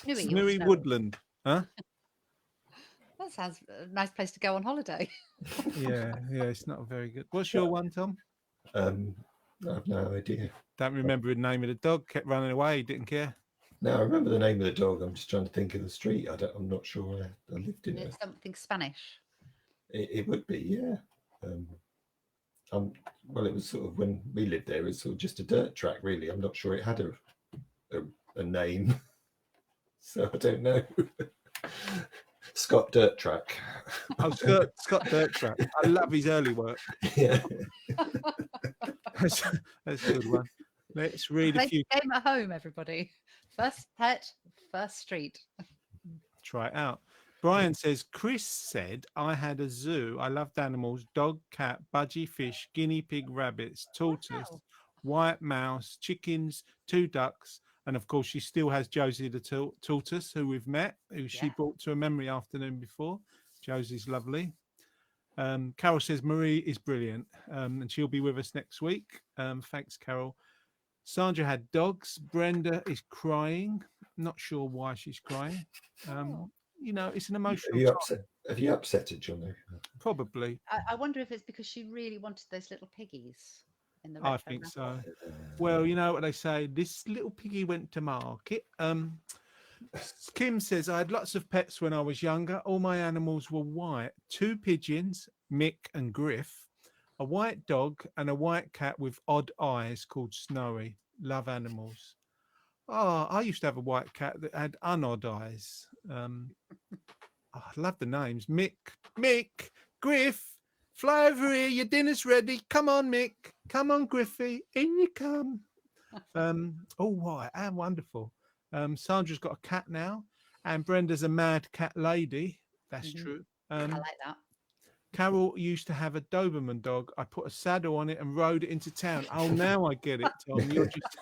Snooey Woodland. Huh? That sounds a nice place to go on holiday. Yeah, it's not very good. What's your one, Tom? I have no idea. Don't remember the name of the dog. Kept running away. Didn't care. No, I remember the name of the dog. I'm just trying to think of the street. I'm not sure I lived in it. It's something Spanish. It would be, yeah. Well, it was sort of when we lived there. It was sort of just a dirt track, really. I'm not sure it had a name, so I don't know. Scott Dirt Track. Oh, Scott Dirt Track. I love his early work. Yeah. That's a good one. Let's read a Play few. the game at home, everybody. First pet, first street. Try it out. Brian says, Chris said, I had a zoo. I loved animals, dog, cat, budgie fish, guinea pig, rabbits, tortoise, Wow. white mouse, chickens, 2 ducks. And of course, she still has Josie the tortoise, who we've met, who she Yeah. brought to a memory afternoon before. Josie's lovely. Carol says, Marie is brilliant, and she'll be with us next week. Thanks, Carol. Sandra had dogs. Brenda is crying. Not sure why she's crying. It's an emotional Have you upset it, Johnny? Probably. I wonder if it's because she really wanted those little piggies in the I retro think raffle. so. Well, you know what they say. This little piggy went to market. Kim says, I had lots of pets when I was younger. All my animals were white. 2 pigeons, Mick and Griff, a white dog, and a white cat with odd eyes called Snowy. Love animals. Oh, I used to have a white cat that had unodd eyes. I love the names. Mick, Griff, fly over here. Your dinner's ready. Come on, Mick. Come on, Griffy. In you come. All white. How wonderful. Sandra's got a cat now, and Brenda's a mad cat lady. That's true. I like that. Carol used to have a Doberman dog. I put a saddle on it and rode it into town. Oh, now I get it, Tom. You're just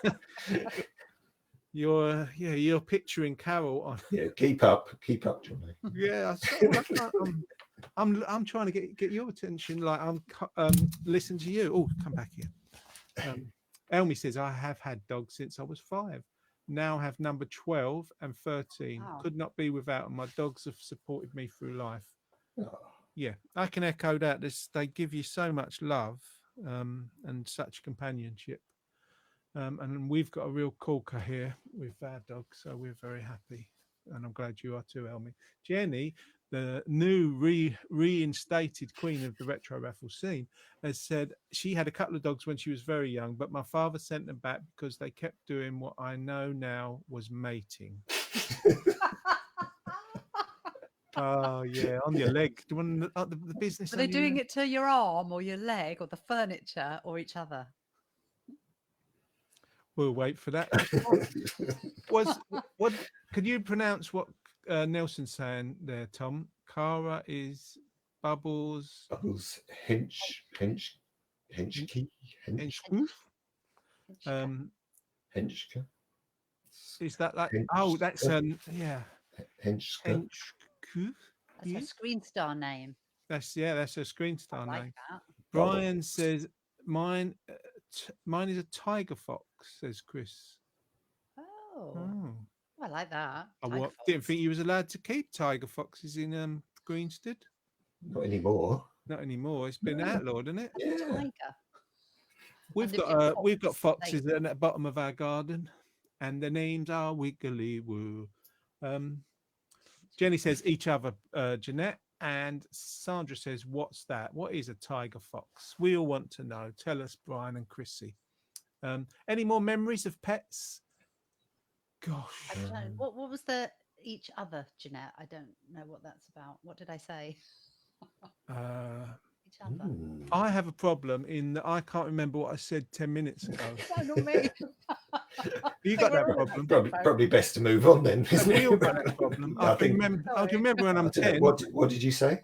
you're picturing Carol on. Yeah, keep up, Johnny. Yeah, I'm trying to get your attention. Like I'm listening to you. Oh, come back here. Elmi says I have had dogs since I was 5. Now have number 12 and 13. Wow. Could not be without them. My dogs have supported me through life. Oh, Yeah, I can echo that. They give you so much love and such companionship. And we've got a real corker here with our dog, so we're very happy. And I'm glad you are too, Elmi. Jenny, the new reinstated queen of the retro raffle scene, has said she had a couple of dogs when she was very young, but my father sent them back because they kept doing what I know now was mating. Oh yeah, on your leg. Do you want the business? Are they doing it to your arm or your leg or the furniture or each other? We'll wait for that. What? Could you pronounce what Nelson's saying there, Tom? Cara is Bubbles. Bubbles, Henchke. Henchka. Henchke. Is that like? Hench- Oh, that's yeah. Henchka. Henchku. That's Yeah. a screen star name. That's a screen I star like name. that. Brian says mine. Mine is a tiger fox. Says Chris. Oh, Oh, I like that. I Tiger didn't Fox. think you was allowed to keep tiger foxes in Greenstead. Not anymore. Not anymore. It's been No. outlawed, isn't it? Yeah. Tiger. We've And if you're got fox, foxes they- at the bottom of our garden, and their names are Wiggly Woo. Jenny says each other, Jeanette, and Sandra says, "What's that? What is a tiger fox?" We all want to know. Tell us, Brian and Chrissy. Any more memories of pets? Gosh, I don't know. What was the each other, Jeanette? I don't know what that's about. What did I say? Each other. Mm. I have a problem in that I can't remember what I said 10 minutes ago. No, not me. You got that We're all- problem? Probably best to move on then, Have isn't we all it? got that problem? I I can think- remember. I Sorry. can remember when I'm I don't know, 10. what did you say?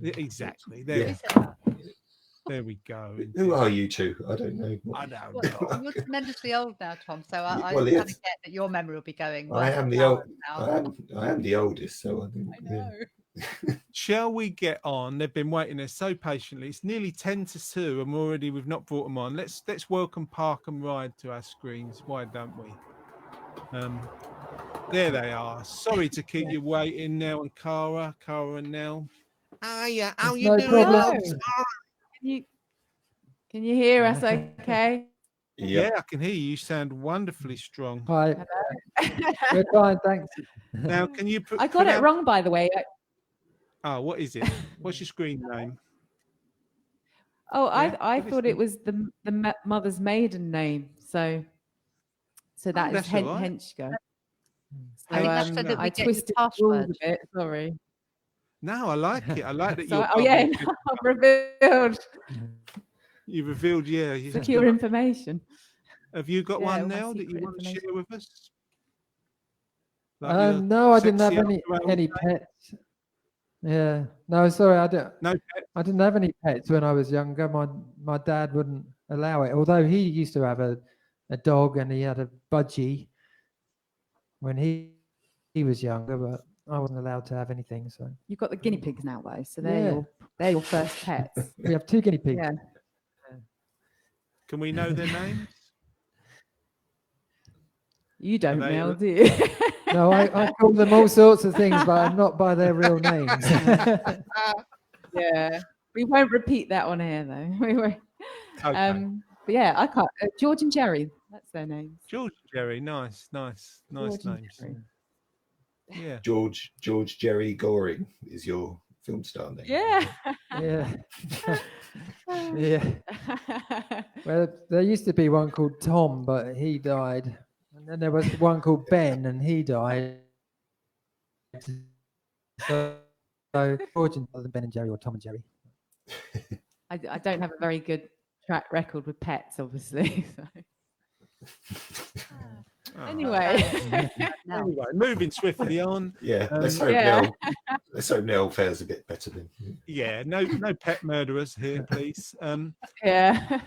Yeah, exactly. Yeah. There, Who said that? there we go. Who are you two? I don't know. I don't Well, know. you're tremendously old now, Tom. So I Well, kind yes. of get that your memory will be going. I well am the hours old. now. I am the oldest, so I think. I know. Shall we get on? They've been waiting there so patiently. It's nearly 10 to 2, and we've not brought them on. Let's welcome Park and Ride to our screens. Why don't we? There they are. Sorry to keep you waiting, Nell and Cara and Nell. Oh yeah, how you No doing? problem. loves? Can you hear us okay? Yeah, I can hear you. You sound wonderfully strong. Hi. We're fine, thanks. Now, can you put? I got it wrong, by the way. Oh, what is it? What's your screen name? Oh, Yeah, I what is thought it? it was the mother's maiden name. So that is that's all right. Henchka. I think that's so that we I get your twisted the rules password. a bit. Sorry. No, I like it. I like that So, you're. oh yeah, I've revealed You revealed, yeah. You secure information. have you got Yeah, one all my now that you secret want to information. share with us? Like your No, I didn't have sexy any underwear? pets. Yeah, no, sorry, No pet. I didn't have any pets when I was younger. My dad wouldn't allow it. Although he used to have a dog and he had a budgie when he was younger, but I wasn't allowed to have anything. So You've got the guinea pigs now, though, so Yeah. they're your first pets. we have 2 guinea pigs. Yeah. Can we know their names? You don't they- know, do you? No, I call them all sorts of things, but not by their real names. Yeah. We won't repeat that on air, though. We won't. Okay. But yeah, I can't. George and Jerry, that's their names. George and Jerry, nice George and names. Jerry. Yeah. George Jerry Goring is your film star name. Yeah. Yeah. Yeah. Well, there used to be one called Tom, but he died. And then there was one called Ben, and he died. So George and other than Ben and Jerry or Tom and Jerry. I don't have a very good track record with pets, obviously. So. Oh. Anyway. No. Anyway, moving swiftly on. Yeah, let's Yeah. hope Nell fares a bit better than. Yeah, no pet murderers here, please. Yeah.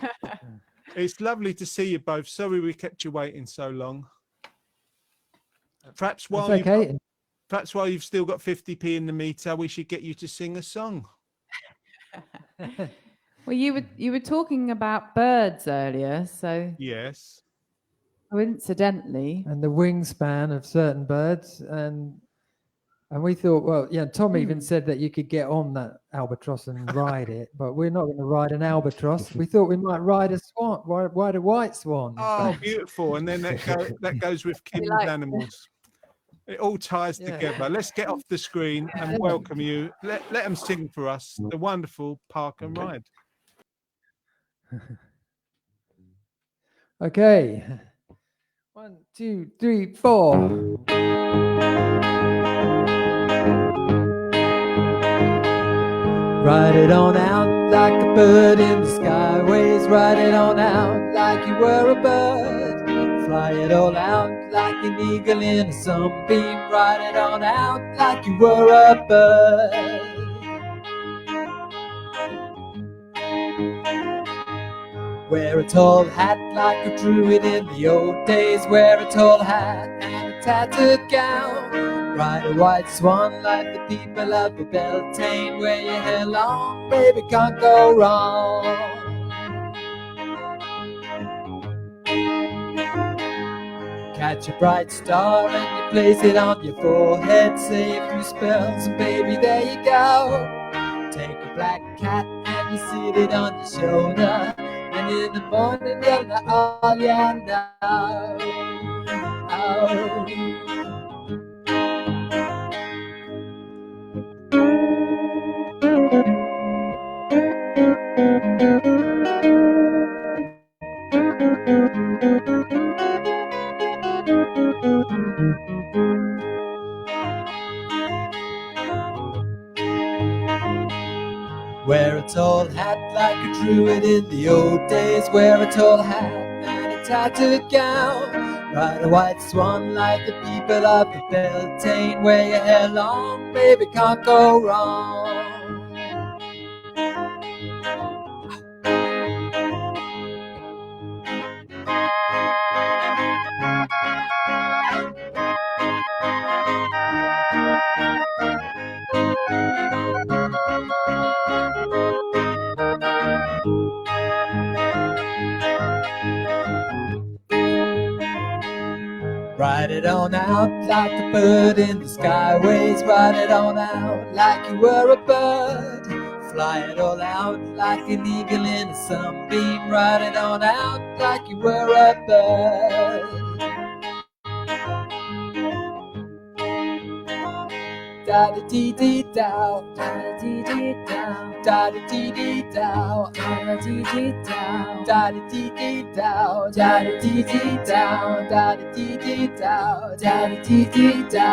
It's lovely to see you both. Sorry we kept you waiting so long. Perhaps It's while okay. you've still got 50p in the meter, we should get you to sing a song. Well, you were talking about birds earlier, so Yes. coincidentally, And the wingspan of certain birds, and we thought, well, yeah. Tom even said that you could get on that albatross and ride it, but we're not going to ride an albatross. We thought we might ride a swan, ride a white swan. in Oh, fact. beautiful. And then that goes with Kim's like- animals. It all ties Yeah. together. Let's get off the screen and welcome you. Let them sing for us the wonderful Park and Ride. Okay. 1, 2, 3, 4. Ride it on out like a bird in the skyways. Ride it on out like you were a bird. Fly it all out like an eagle in a sunbeam. Ride it on out like you were a bird. Wear a tall hat like a druid in the old days. Wear a tall hat and a tattered gown. Ride a white swan like the people of the Beltane. Wear your hair long, baby, can't go wrong. Catch a bright star and you place it on your forehead. Say a few spells, baby, there you go. Take a black cat and you sit it on your shoulder. And in the morning you'll know all you know. Wear a tall hat like a druid in the old days. Wear a tall hat and a tattered gown. Ride a white swan like the people of the Beltane. Wear your hair long, baby, can't go wrong. Ride it on out like a bird in the skyways. Ride it on out like you were a bird. Fly it all out like an eagle in a sunbeam. Ride it on out like you were a bird. Da-da-dee-dee-dow, da-da-dee-dee-dow, da-da-dee-dee-dow, da-da-dee-dee-dow, da-da-dee-dee-dow, da-da-dee-dee-dow, da-da-dee-dee-dow, da-da-dee-dee-dow.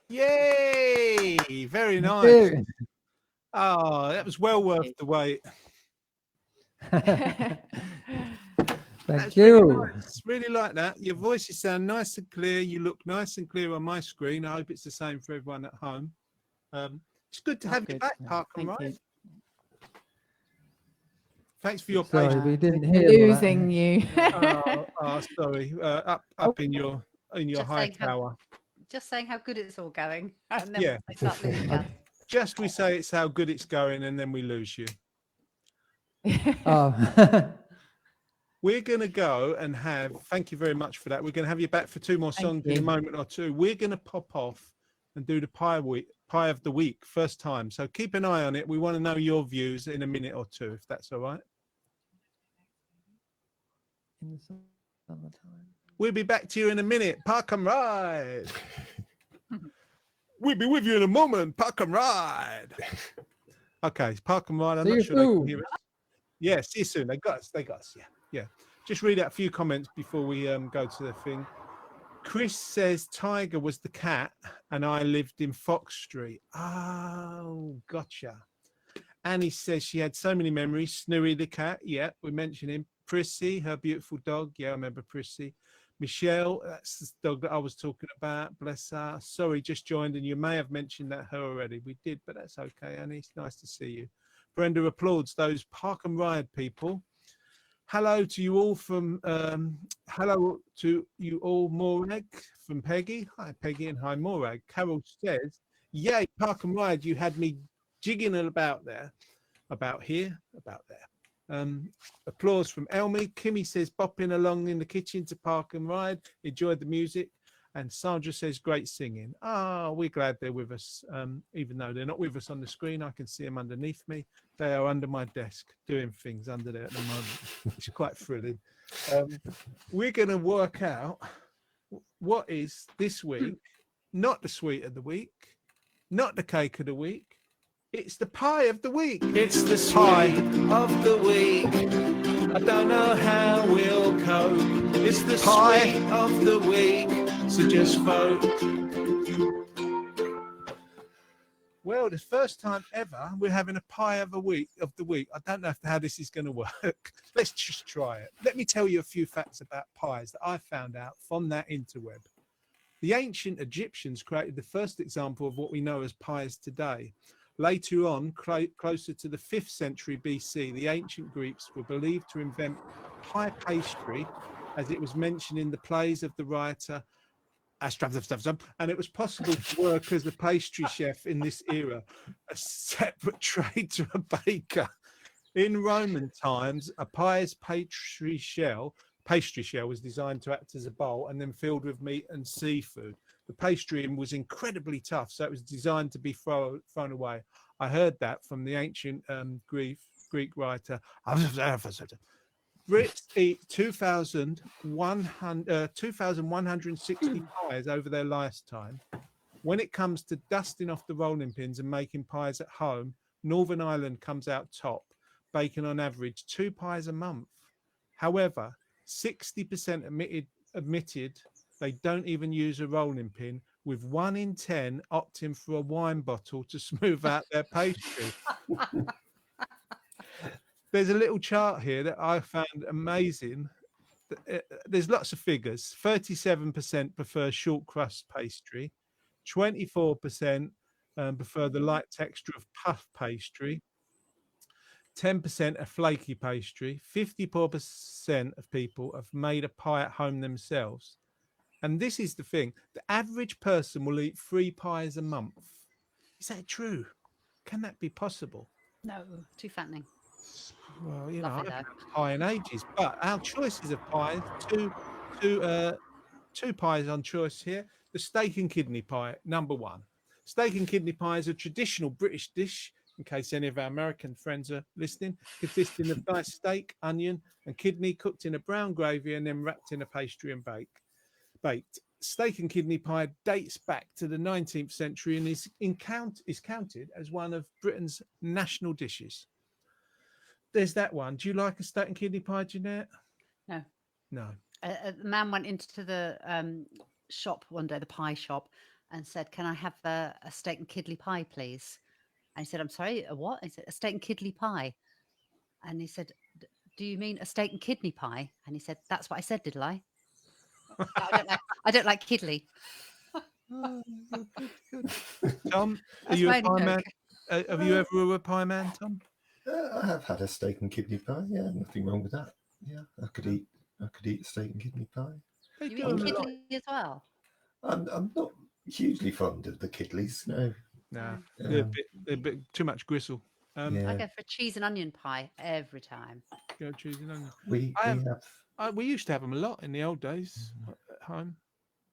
Yay! Very Thank nice. you. Oh, that was well worth the wait. Thank That's you. Really nice. Really like that. Your voices sound nice and clear. You look nice and clear on my screen. I hope it's the same for everyone at home. It's good to Oh, have you good. back, Yeah, Park and thank you. Ride. Thanks for your Sorry, patience. we didn't We're hear all that. losing you. Sorry. Up in your Just high saying how- tower. Just saying how good it's all going. And then Yeah. they start losing us. Just we say it's how good it's going, and then we lose you. Oh. We're going to go and have, thank you very much for that. We're going to have you back for two more Thank songs in a you. moment or two. We're going to pop off and do the pie of the week, first time. So keep an eye on it. We want to know your views in a minute or two, if that's all right. In the summertime. We'll be back to you in a minute. Park and Ride. We'll be with you in a moment. Park and Ride. Okay, Park and Ride. I'm See not you sure they can soon. hear it. Yeah, see you soon. They got us. Yeah. Just read out a few comments before we go to the thing. Chris says Tiger was the cat and I lived in Fox Street. Oh, gotcha. Annie says she had so many memories. Snooey the cat. Yeah, we mentioned him. Prissy, her beautiful dog. Yeah, I remember Prissy. Michelle, that's the dog that I was talking about. Bless her. Sorry, just joined, and you may have mentioned that her already. We did, but that's okay, Annie. It's nice to see you. Brenda applauds those Park and Ride people. Hello to you all from Morag from Peggy. Hi, Peggy, and hi, Morag. Carol says, yay, Park and Ride. You had me jigging about there, about here, about there. Applause from Elmi. Kimmy says, bopping along in the kitchen to Park and Ride. Enjoyed the music. And Sandra says, great singing. We're glad they're with us. Even though they're not with us on the screen, I can see them underneath me. They are under my desk doing things under there at the moment. It's quite thrilling. We're going to work out what is this week, not the sweet of the week, not the cake of the week. It's the pie of the week. It's the pie of the week. I don't know how we'll cope. It's the pie of the week. So just vote. Well, the first time ever, we're having a pie of the week. I don't know how this is going to work. Let's just try it. Let me tell you a few facts about pies that I found out from that interweb. The ancient Egyptians created the first example of what we know as pies today. Later on, closer to the 5th century BC, the ancient Greeks were believed to invent pie pastry, as it was mentioned in the plays of the writer and it was possible to work as a pastry chef in this era, a separate trade to a baker. In Roman times, a pie's pastry shell was designed to act as a bowl and then filled with meat and seafood. The pastry was incredibly tough, so it was designed to be thrown away. I heard that from the ancient Greek writer. Brits eat 2,160 pies over their lifetime. When it comes to dusting off the rolling pins and making pies at home, Northern Ireland comes out top, baking on average 2 pies a month. However, 60% admitted they don't even use a rolling pin, with 1 in 10 opting for a wine bottle to smooth out their pastry. There's a little chart here that I found amazing. There's lots of figures. 37% prefer short crust pastry. 24% prefer the light texture of puff pastry. 10% are flaky pastry. 54% of people have made a pie at home themselves. And this is the thing. The average person will eat 3 pies a month. Is that true? Can that be possible? No, too fattening. Well, you know, Love it I've though. had pie in ages, but our choices of pies, two pies on choice here. The steak and kidney pie, number 1. Steak and kidney pie is a traditional British dish, in case any of our American friends are listening, consisting of diced steak, onion, and kidney cooked in a brown gravy and then wrapped in a pastry and baked. Steak and kidney pie dates back to the 19th century and is counted as one of Britain's national dishes. There's that one. Do you like a steak and kidney pie, Jeanette? No. No. A man went into the shop one day, the pie shop, and said, "Can I have a steak and kidney pie, please?" And he said, "I'm sorry, a what?" He said, "A steak and kidney pie." And he said, "Do you mean a steak and kidney pie?" And he said, "That's what I said, did I?" I don't like kidney. Oh, good. Tom, are That's you my a pie only man? joke. Have you ever were a pie man, Tom? I have had a steak and kidney pie. Yeah, nothing wrong with that. Yeah, I could eat a steak and kidney pie. They You do eat them a lot. kidney as well? I'm not hugely fond of the kidleys. No. Nah, Um, they're a bit too much gristle. I yeah, go for a cheese and onion pie every time. Go choosing onion. we I have- have We used to have them a lot in the old days at home.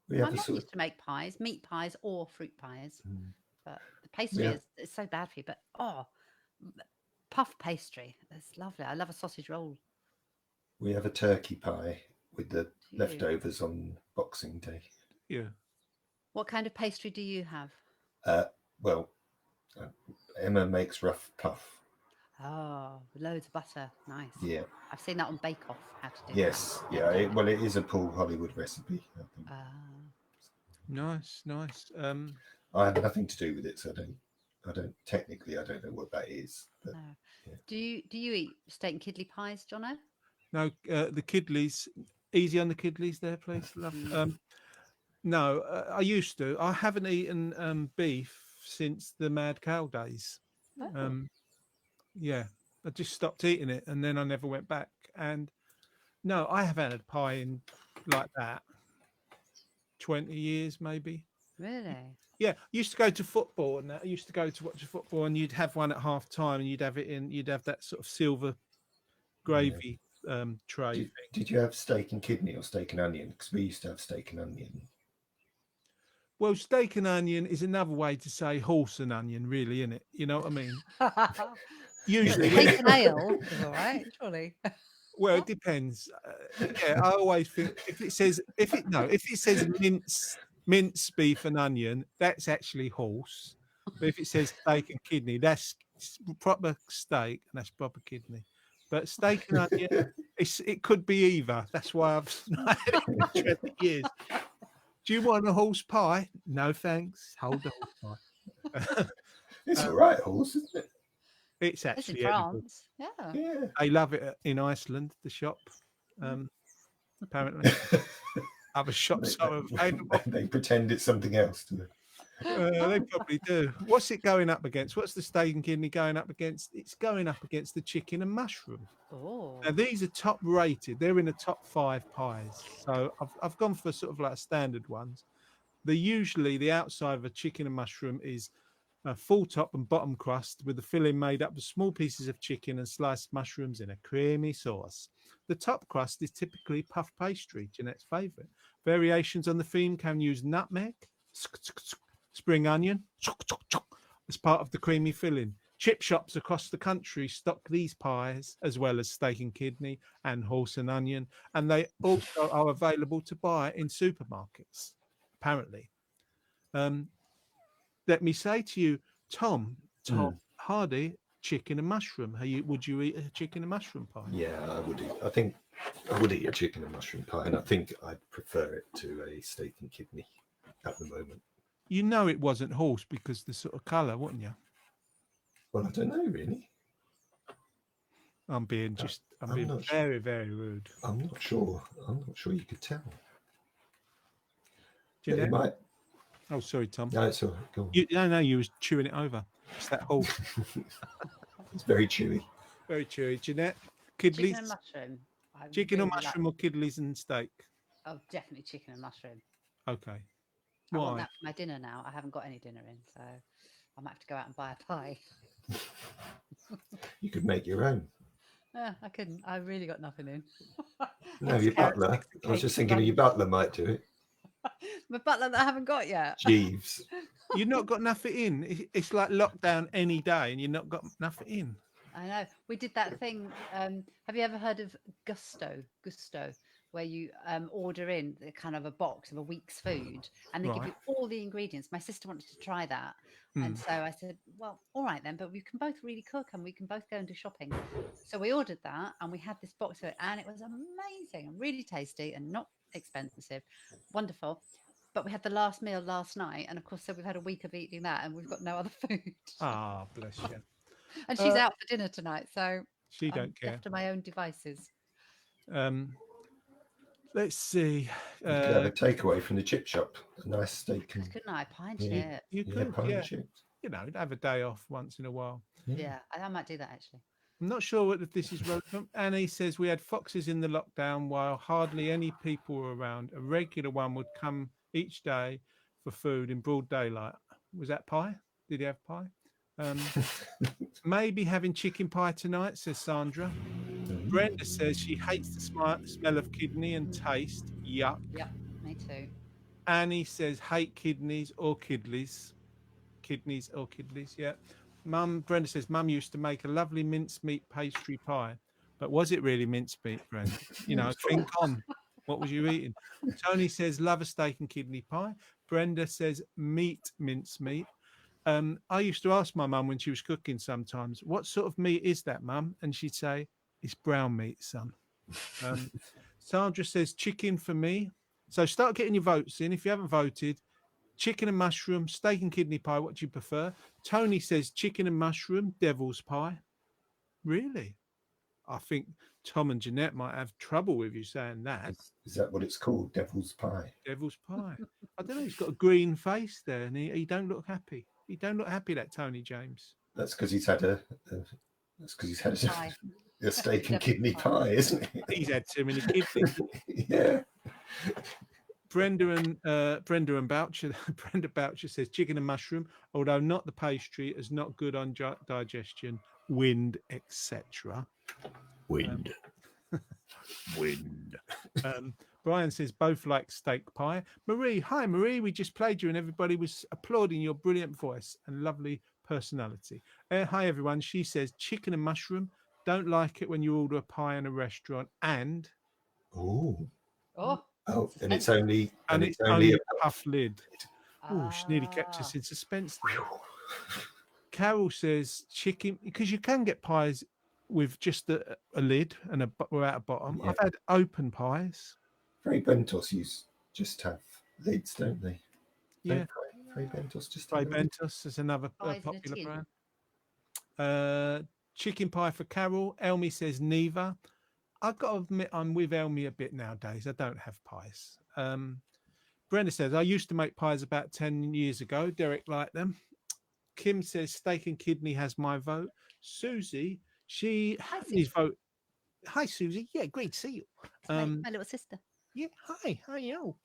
we My have a mum sort used to make pies, meat pies or fruit pies. Mm. But the pastry Yeah. is so bad for you. But puff pastry, it's lovely. I love a sausage roll. we have a turkey pie with the Do you? leftovers on Boxing Day. Yeah. What kind of pastry do you have? Well, Emma makes rough puff. Oh, with loads of butter. Nice. Yeah. I've seen that on Bake Off, how to do Yes. Yeah. It is a Paul Hollywood recipe. I think. that. Nice. I have nothing to do with it, so I don't technically. I don't know what that is. But No. yeah. Do you eat steak and kidney pies, Jono? No, the kidleys. Easy on the kidleys there, please. Love. No, I used to. I haven't eaten beef since the Mad Cow days. Oh. Yeah, I just stopped eating it, and then I never went back. And no, I haven't had pie in like that 20 years, maybe. Really? Yeah, I used to go to football, and I used to go to watch a football, and you'd have one at half time, and you'd have that sort of silver gravy tray. Did you have steak and kidney or steak and onion? Because we used to have steak and onion. Well, steak and onion is another way to say horse and onion, really, isn't it? You know what I mean? Usually, Cake and ale is all right, surely. well, it depends. Yeah, I always think if it says mince beef and onion, that's actually horse. But if it says steak and kidney, that's proper steak and that's proper kidney. But steak and onion, it could be either. That's why I've not had it for 20 years. Do you want a horse pie? No, thanks. Hold the horse pie. It's all right, horse, isn't it? It's It's in actually edible. France. Yeah. Yeah. They love it in Iceland, the shop. Apparently, other shops are available. They pretend it's something else, do they? They probably do. What's it going up against? What's the steak and kidney going up against? It's going up against the chicken and mushroom. Oh. Now these are top rated. They're in the top 5 pies. So I've gone for sort of like standard ones. They're usually the outside of a chicken and mushroom is a full top and bottom crust with the filling made up of small pieces of chicken and sliced mushrooms in a creamy sauce. The top crust is typically puff pastry, Jeanette's favourite. Variations on the theme can use nutmeg, spring onion as part of the creamy filling. Chip shops across the country stock these pies as well as steak and kidney and horse and onion, and they also are available to buy in supermarkets, apparently. Let me say to you, Tom Hardy, chicken and mushroom. Would you eat a chicken and mushroom pie? Yeah, I would eat. I think I would eat a chicken and mushroom pie, and I think I'd prefer it to a steak and kidney at the moment. You know it wasn't horse because the sort of colour, wouldn't you? Well, I don't know really. I'm being not sure. very, very rude. I'm not sure. You could tell. But Jeanette? you might. Oh, sorry, Tom. No, it's all right. Go on. You was chewing it over. It's that horse. It's very chewy. Very chewy. Jeanette, Chicken kidleys? and mushroom. I Chicken or really like- mushroom or kidleys and steak? Oh, definitely chicken and mushroom. Okay. I want Why? that for my dinner now. I haven't got any dinner in, so I might have to go out and buy a pie. You could make your own. I couldn't. I really got nothing in. No, It's your carrots, butler. mixed with I was just cake and thinking your butler might do it. My butler that I haven't got yet. Jeeves. You've not got nothing in. It's like lockdown any day and you've not got nothing in. I know. We did that thing. Have you ever heard of Gusto, where you order in the kind of a box of a week's food and they give you all the ingredients? My sister wanted to try that. And so I said, well, all right then, but we can both really cook and we can both go and do shopping. So we ordered that and we had this box of it and it was amazing and really tasty and not expensive. Wonderful. But we had the last meal last night. And of course, so we've had a week of eating that and we've got no other food. Ah, bless you. And she's out for dinner tonight. So She I'm don't care. left to my own devices. Let's see. You could have a takeaway from the chip shop. A nice steak and Couldn't I? Pie and Yeah. chip. You yeah, could, pie yeah. and chips. You know, have a day off once in a while. Yeah, I might do that actually. I'm not sure if this is relevant. Annie says we had foxes in the lockdown while hardly any people were around. A regular one would come each day for food in broad daylight. Was that pie? Did he have pie? Maybe having chicken pie tonight, says Sandra. Brenda says she hates the smell of kidney and taste. Yuck. Yeah, me too. Annie says hate kidneys or kidleys. Kidneys or kidleys, yeah. Brenda says Mum used to make a lovely mincemeat pastry pie. But was it really mincemeat, Brenda? You know, think on. What was you eating? Tony says love a steak and kidney pie. Brenda says mincemeat. I used to ask my mum when she was cooking sometimes, what sort of meat is that, Mum? And she'd say, it's brown meat, son. Sandra says chicken for me. So start getting your votes in. If you haven't voted, chicken and mushroom, steak and kidney pie, what do you prefer? Tony says chicken and mushroom, devil's pie. Really? I think Tom and Jeanette might have trouble with you saying that. Is that what it's called? Devil's pie. Devil's pie. I don't know. He's got a green face there, and he don't look happy. He don't look happy, that Tony James. That's because he's had a Pie. a steak and Devil's kidney pie. pie, isn't it? He's had too many kidneys. Yeah. Brenda and Boucher. Brenda Boucher says chicken and mushroom, although not the pastry, is not good on digestion. Wind, etc. Wind. Brian says both like steak pie. Marie, hi Marie. We just played you and everybody was applauding your brilliant voice and lovely personality. Hi everyone. She says chicken and mushroom. Don't like it when you order a pie in a restaurant and Oh. Oh, And it's only it's only a puff lid. Oh, she nearly kept us in suspense there. Carol says chicken, because you can get pies with just a lid and without a bottom. Yeah. I've had open pies. Very Bentos just have lids, don't they? Yeah. Fray Bentos just Fray a minute. Bentos is another Pies in a popular tin. brand. Chicken pie for Carol. Elmy says neither. I've got to admit, I'm with Elmy a bit nowadays. I don't have pies. Brenda says, I used to make pies about 10 years ago. Derek liked them. Kim says, steak and kidney has my vote. Susie, she Hi, has Susie. vote. Hi, Susie. Yeah, great to see you. My little sister. Yeah, hi, how are you?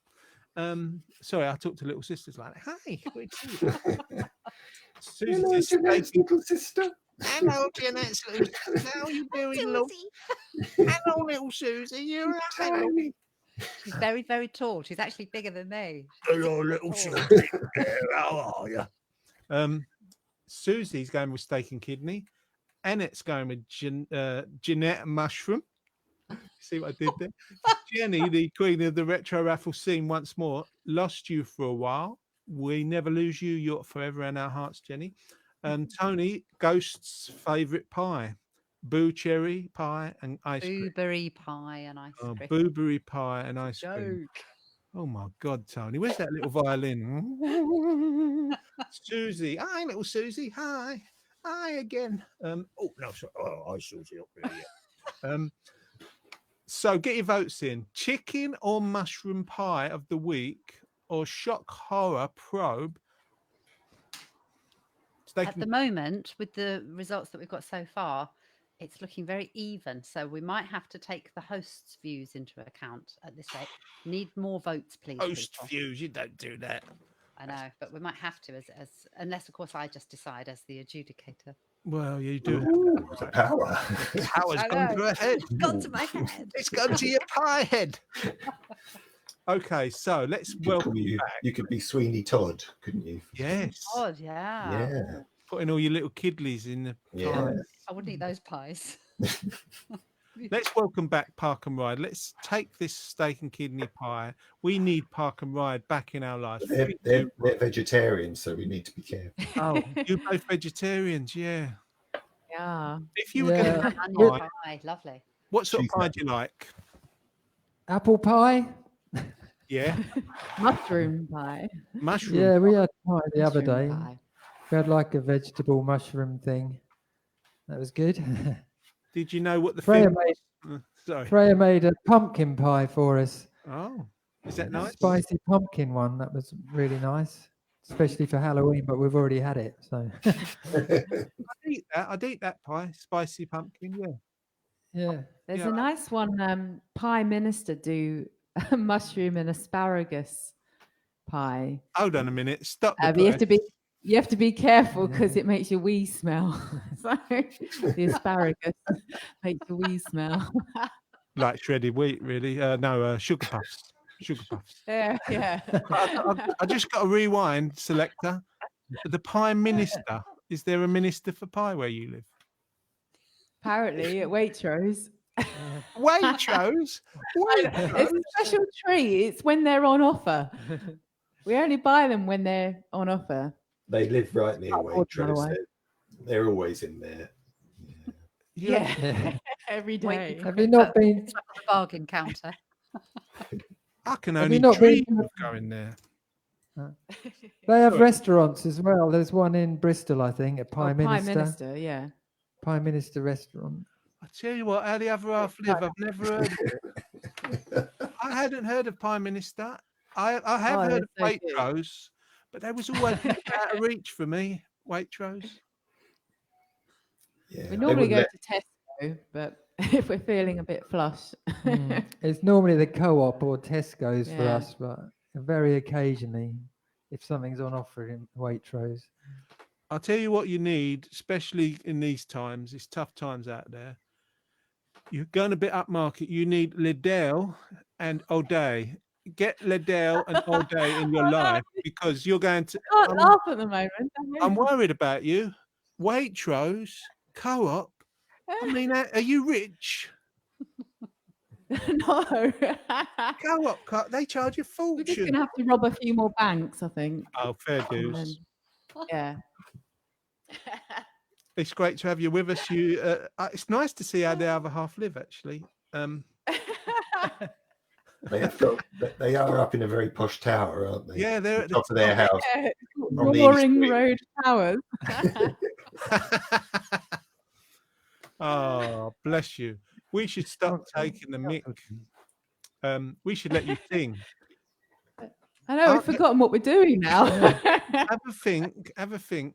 Sorry, I talk to little sisters like that. Hi, great to see you. Susie Hello, says, Jeanette's steak and little sister. Hello, Jeanette. Susie. How are you doing, love? Hello, little Susie. You're right. Tiny. She's very, very tall. She's actually bigger than me. Hello, little tall. Susie. How are you? Susie's going with steak and kidney. Annette's going with Jeanette mushroom. See what I did there? Jenny, the queen of the retro raffle scene, once more. Lost you for a while. We never lose you. You're forever in our hearts, Jenny. Tony, Ghost's favourite pie. Boo cherry pie and ice cream. Blueberry pie and ice cream. Blueberry pie and ice cream. Joke. Oh my God, Tony, where's that little violin? Susie, hi, little Susie. Hi, hi again. Oh no, sorry. Oh, hi, Susie. Up there, yeah. So get your votes in. Chicken or mushroom pie of the week, or shock horror probe. At the moment, with the results that we've got so far, it's looking very even. So we might have to take the host's views into account at this rate. Need more votes, please. Host people. views, you don't do that. I know, but we might have to, as unless, of course, I just decide as the adjudicator. Well, you do. Ooh, the power. Power's I gone to know. her head. It's gone to my head. It's gone to your pie head. Okay, so let's welcome you, back. you could be Sweeney Todd, couldn't you? Yes. God, yeah. Yeah. Putting all your little kidleys in the Yeah. pie. I wouldn't eat those pies. Let's welcome back Park and Ride. Let's take this steak and kidney pie. We need Park and Ride back in our lives. They're vegetarians, so we need to be careful. Oh, you're both vegetarians, yeah. Yeah. If you were going to have Onion pie, pie, lovely. what sort of She's pie happy. do you like? Apple pie. Yeah, Mushroom pie. mushroom. Yeah, we had pie the other Mushroom day. pie. We had like a vegetable mushroom thing. That was good. Did you know what the Freya thing made, was? Sorry. Freya made a pumpkin pie for us. Oh, is that A nice? spicy pumpkin one. That was really nice, especially for Halloween. But we've already had it, so I'd eat that pie, spicy pumpkin. Yeah. yeah. There's Yeah. a nice one. Prime Minister do a mushroom and asparagus pie. Hold on a minute. Stop. The But you have to be careful Yeah. because it makes your wee smell. So the asparagus makes your wee smell. like shredded wheat, really. No, sugar puffs. Sugar puffs. Yeah. I just got to rewind, selector. The Prime Minister. Is there a minister for pie where you live? Apparently at Waitrose. Waitrose. It's a special treat. It's when they're on offer. We only buy them when they're on offer. They live right near Can't afford them Waitrose. otherwise. They're always in there. Yeah. Yeah. Every day. Have you not been? It's like on the bargain counter. I can Have only you not dream been- of going there. They have Sorry. restaurants as well. There's one in Bristol, I think, at Prime Prime Minister. Minister, yeah. Prime Minister restaurant. I tell you what, how the other half live, I've never heard of it. I hadn't heard of Prime Minister. I have Oh, heard of they're so good. Waitrose, but they was always out of reach for me, Waitrose. Yeah, We they normally wouldn't go to Tesco, but if we're feeling a bit flush. Mm. It's normally the Co-op or Tesco's for Yeah. us, but very occasionally, if something's on offer in Waitrose. I'll tell you what you need, especially in these times. It's tough times out there. You're going a bit upmarket. You need Liddell and O'Day. Get Liddell and O'Day in your life because you're going to. Can't I'm- laugh at the moment. don't you? I'm worried about you. Waitrose, Co-op. I mean, are you rich? No. Co-op, they charge a We're just fortune. going to have to rob a few more banks, I think. Oh, fair and dues. then- Yeah. It's great to have you with us. You, it's nice to see how the other half live. Actually, They have got. They are up in a very posh tower, aren't they? yeah, they're The at the top of their house. Yeah, it's on the Roaring screen. Road Towers. Oh, bless you. We should stop taking the mic. We should let you sing. I know, we've Oh, forgotten what we're doing now. Have a think. Have a think.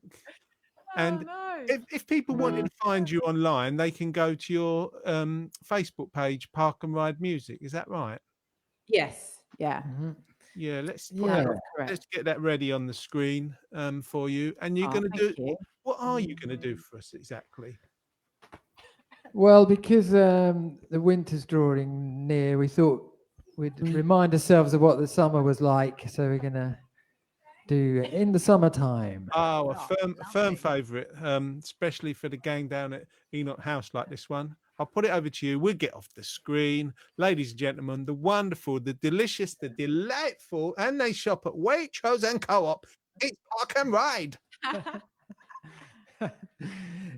And no. if people wanted to find you online, they can go to your Facebook page, Park and Ride Music. Is that right? Yes. Yeah. Yeah. Let's Yeah. Correct. let's get that ready on the screen for you. And you're Oh, going to thank do. you. What are you going to do for us exactly? Well, because the winter's drawing near, we thought we'd remind ourselves of what the summer was like. So we're gonna do In the Summertime. Oh, a Oh, firm lovely. favourite, especially for the gang down at Enoch House like this one. I'll put it over to you. We'll get off the screen. Ladies and gentlemen, the wonderful, the delicious, the delightful, and they shop at Waitrose and Co-op. It's Park and Ride.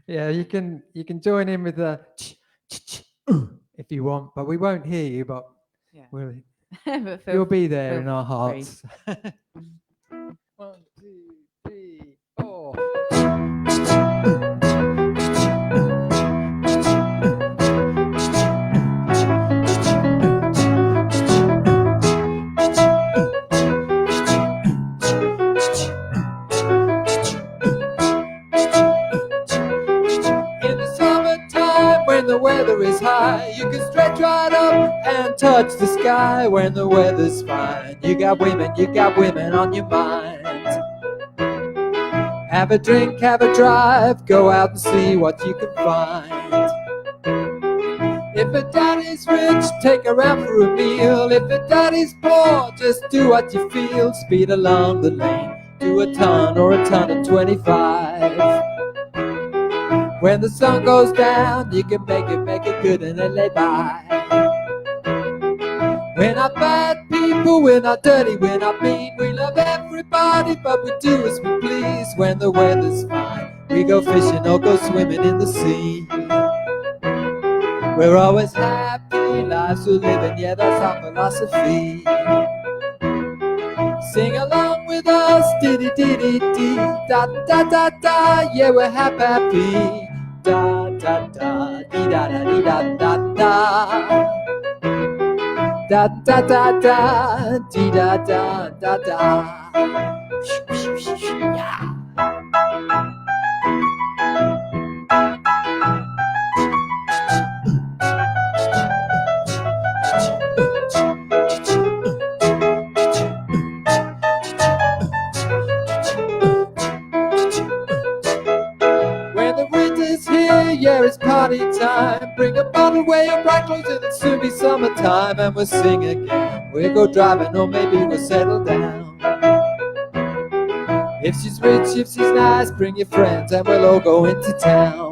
Yeah, you can join in with the if you want, but we won't hear you. But Yeah. we'll, But feel you'll be there feel in our free. hearts. 1, 2, 3, 4. In the summertime, when the weather is high, you can stretch right up and touch the sky. When the weather's fine, you got women on your mind. Have a drink, have a drive, go out and see what you can find. If a daddy's rich, take her out for a meal. If a daddy's poor, just do what you feel. Speed along the lane, do a ton or a ton of 25. When the sun goes down, you can make it good and then lay by. We're not bad people, we're not dirty, we're not mean. We love everybody, but we do as we please. When the weather's fine, we go fishing or go swimming in the sea. We're always happy, lives we're living, yeah, that's our philosophy. Sing along with us, dee-dee-dee-dee-dee, da-da-da-da, yeah, we're happy. Da-da-da, dee-da-da-dee-da-da-da. Da-da-da-da, dee-da-da-da-da. Yeah. When the winter's here, yeah, it's party time. Bring a bottle, wear your bright clothes, and it'll soon be summertime. And we'll sing again. We'll go driving, or maybe we'll settle down. If she's rich, if she's nice, bring your friends, and we'll all go into town.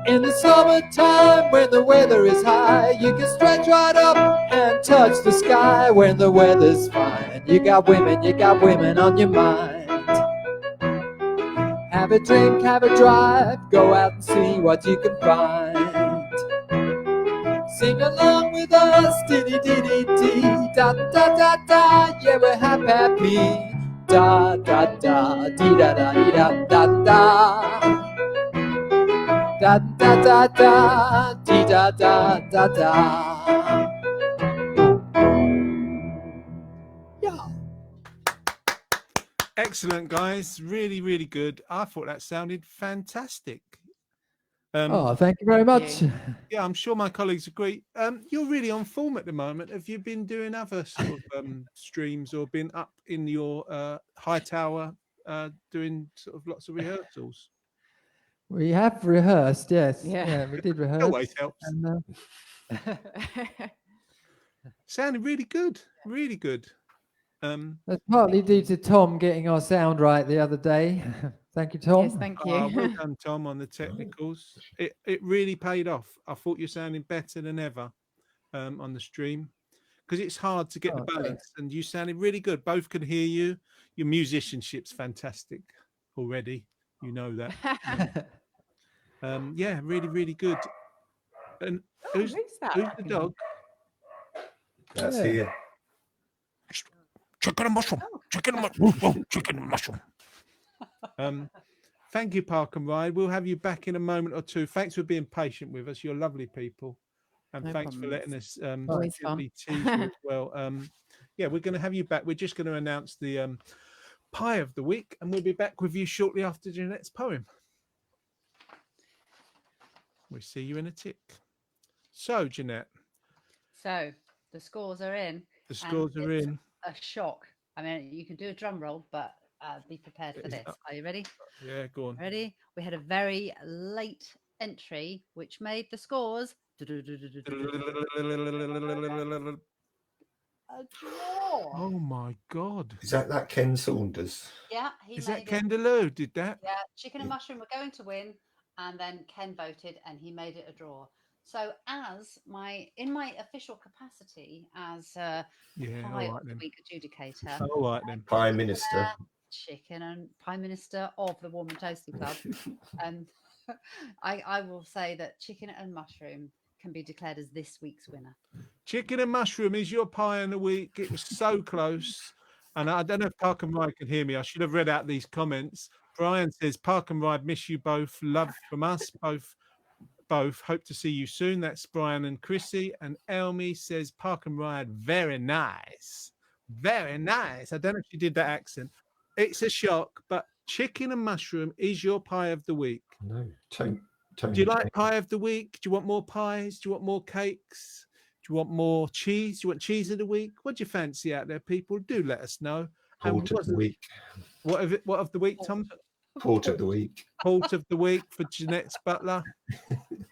In the summertime, when the weather is high, you can stretch right up and touch the sky. When the weather's fine, you got women on your mind. Have a drink, have a drive, go out and see what you can find. Sing along with us, dee-dee-dee-dee-dee, da-da-da-da, yeah, we're happy. Da-da-da, dee-da-da-dee-da-da-da. Da da da da, dee da da da da. Yeah. Excellent, guys. Really, really good. I thought that sounded fantastic. Oh, thank you very much. Yeah, I'm sure my colleagues agree. You're really on form at the moment. Have you been doing other sort of streams or been up in your high tower doing sort of lots of rehearsals? We have rehearsed, yes. Yeah. Yeah, we did It rehearse. always helps. And, Sounded really good. Really good. that's partly due to Tom getting our sound right the other day. Thank you, Tom. Yes, thank you. Well done, Tom, on the technicals. It really paid off. I thought you're sounding better than ever. on the stream because it's hard to get the Oh, thanks. balance. And you sounded really good. Both can hear you. Your musicianship's fantastic already. You know that. Yeah, really, really good. And who's that? the dog? That's Yeah. here. Chicken and mushroom. Chicken and mushroom. Chicken and mushroom. Thank you, Park and Ride. We'll have you back in a moment or two. Thanks for being patient with us. You're lovely people. And No thanks for problems. letting us Always fun. gently tease you as well. Yeah, we're going to have you back. We're just going to announce the pie of the week, and we'll be back with you shortly after Jeanette's poem. We'll see you in a tick. So, Jeanette, So the scores are in. the scores are it's in. A shock. I mean, you can do a drum roll, but be prepared for Is this. it- Are you ready? Yeah, go on. Ready? We had a very late entry, which made the scores a draw. Oh my God. Is that Ken Saunders? Yeah, he Is made that it. Kendaloo did that? Yeah, Chicken and Mushroom were going to win, and then Ken voted, and he made it a draw. So, in my official capacity as Yeah, Pie all of right the then. Week adjudicator, All right then. Prime Minister. Chicken and Prime Minister of the Warm and Toasty Club, I will say that Chicken and Mushroom can be declared as this week's winner. Chicken and mushroom is your pie in the week. It was so close. And I don't know if Park and Ride can hear me. I should have read out these comments. Brian says, Park and Ride, miss you both. Love from us, both. Hope to see you soon. That's Brian and Chrissy. And Elmi says, Park and Ride, very nice. Very nice. I don't know if you did that accent. It's a shock, but chicken and mushroom is your pie of the week. No, Tony. Do you like pie of the week? Do you want more pies? Do you want more cakes? Do you want more cheese? Do you want cheese of the week? What do you fancy out there, people? Do let us know. And Port of the week? What of the week, Tom? Port of the week. Port of the week for Jeanette's butler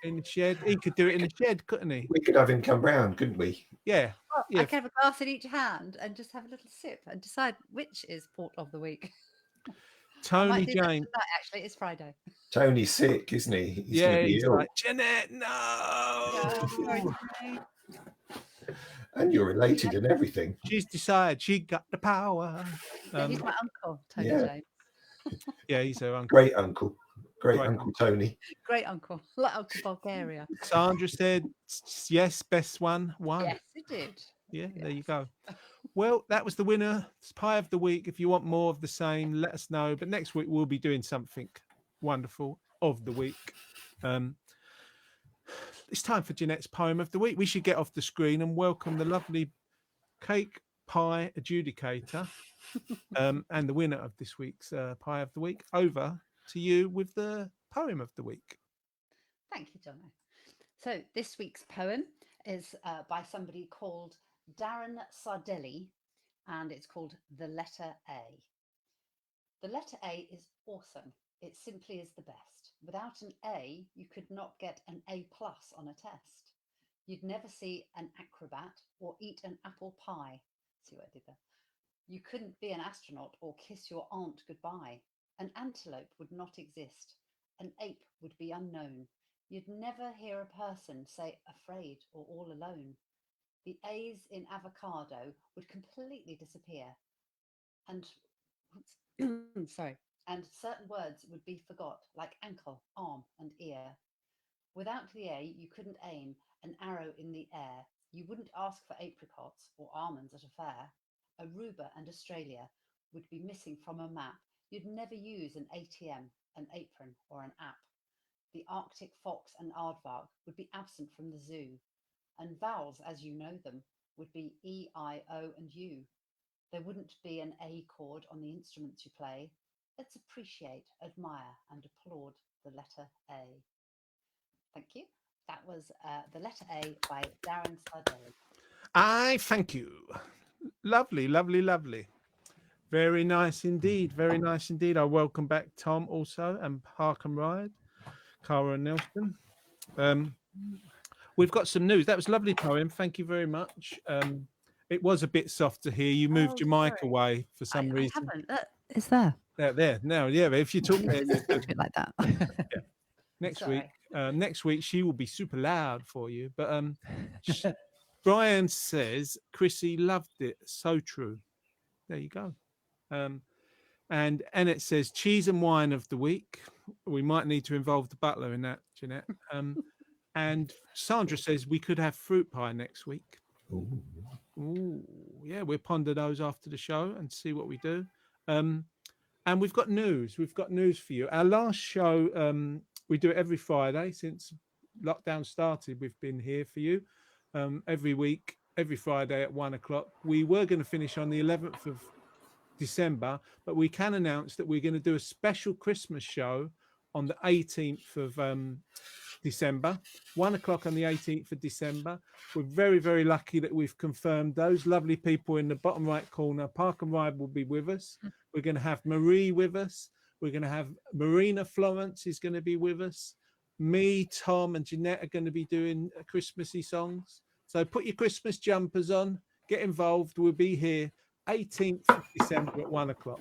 in the shed. He could do it in the shed, couldn't he? We could have him come round, couldn't we? Yeah. I Yeah. can have a glass in each hand and just have a little sip and decide which is Port of the Week. I Tony might do that James. tonight, actually, it's Friday. Tony's sick, isn't he? He's Yeah, gonna be he's ill. like, Jeanette, no. And you're related and everything. She's decided she got the power. Yeah, he's my uncle, Tony yeah. James. Yeah, he's her uncle. Great uncle. Great Great Uncle Tony. Great uncle, like Uncle Bulgaria. Sandra said, yes, best one. Yes, it did. Yeah, there you go. Well, that was the winner. It's pie of the week. If you want more of the same, let us know. But next week we'll be doing something wonderful of the week. It's time for Jeanette's poem of the week. We should get off the screen and welcome the lovely cake pie adjudicator and the winner of this week's pie of the week over to you with the poem of the week. Thank you, Jono. So this week's poem is by somebody called Darren Sardelli, and it's called The Letter A. The letter A is awesome. It simply is the best. Without an A, you could not get an A+ on a test. You'd never see an acrobat or eat an apple pie. See what I did there? You couldn't be an astronaut or kiss your aunt goodbye. An antelope would not exist. An ape would be unknown. You'd never hear a person say afraid or all alone. The A's in avocado would completely disappear. And and certain words would be forgot, like ankle, arm, and ear. Without the A, you couldn't aim an arrow in the air. You wouldn't ask for apricots or almonds at a fair. Aruba and Australia would be missing from a map. You'd never use an ATM, an apron, or an app. The Arctic fox and aardvark would be absent from the zoo. And vowels, as you know them, would be E, I, O, and U. There wouldn't be an A chord on the instruments you play. Let's appreciate, admire, and applaud the letter A. Thank you. That was The Letter A by Darren Sardelli. I thank you. Lovely, lovely, lovely. Very nice indeed. Very nice indeed. I welcome back Tom also and Park and Ride, Cara and Nelson. We've got some news. That was a lovely poem. Thank you very much. It was a bit soft to hear. You moved your mic sorry. away for some reason. I haven't. It's there. There. Now, yeah, but if you talk A bit like that. next Sorry. week, she will be super loud for you. But Brian says, Chrissy loved it. So true. There you go. And Annette says, cheese and wine of the week. We might need to involve the butler in that, Jeanette. And Sandra says we could have fruit pie next week. Ooh, yeah, we'll ponder those after the show and see what we do. And we've got news. We've got news for you. Our last show, we do it every Friday since lockdown started. We've been here for you every week, every Friday at 1:00. We were going to finish on the 11th of December, but we can announce that we're going to do a special Christmas show on the 18th of December, 1:00 on the 18th of December. We're very, very lucky that we've confirmed those lovely people in the bottom right corner. Park and Ride will be with us. We're going to have Marie with us. We're going to have Marina Florence is going to be with us. Me, Tom, and Jeanette are going to be doing Christmassy songs. So put your Christmas jumpers on, get involved. We'll be here 18th of December at 1:00.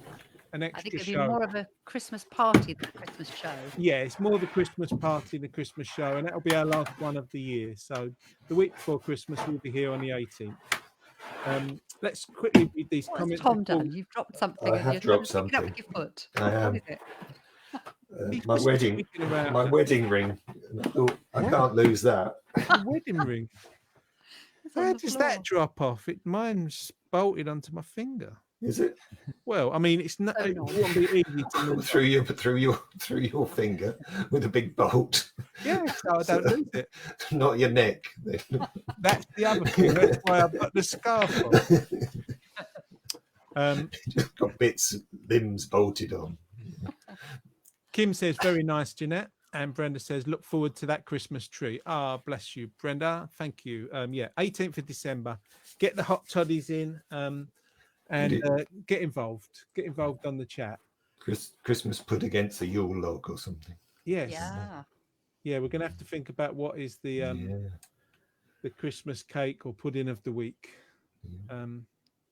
An I think extra it'll be show. more of a Christmas party than a Christmas show. Yeah, it's more of a Christmas party than a Christmas show, and that'll be our last one of the year. So the week before Christmas, we'll be here on the 18th. Let's quickly read these What's comments. Tom before- done? You've dropped something. I and have you're dropped trying to pick it up something. with your foot. I What am. is it? He's My just wedding, speaking about my wedding ring. I thought, I can't lose that. a wedding ring. It's on How the does floor. that drop off? Mine's bolted onto my finger. Is it Well, I mean, it's not. Oh, It no. wouldn't be easy to move. through your finger with a big bolt? Yeah, so I don't lose it. Not your neck. That's the other thing. That's why I've got the scarf on. Just got limbs bolted on. Kim says, very nice, Jeanette. And Brenda says, look forward to that Christmas tree. Ah, bless you, Brenda. Thank you. Yeah, 18th of December. Get the hot toddies in and get involved. Get involved on the chat. Christmas put against a Yule log or something. Yes. Yeah. Yeah, we're going to have to think about what is the Christmas cake or pudding of the week.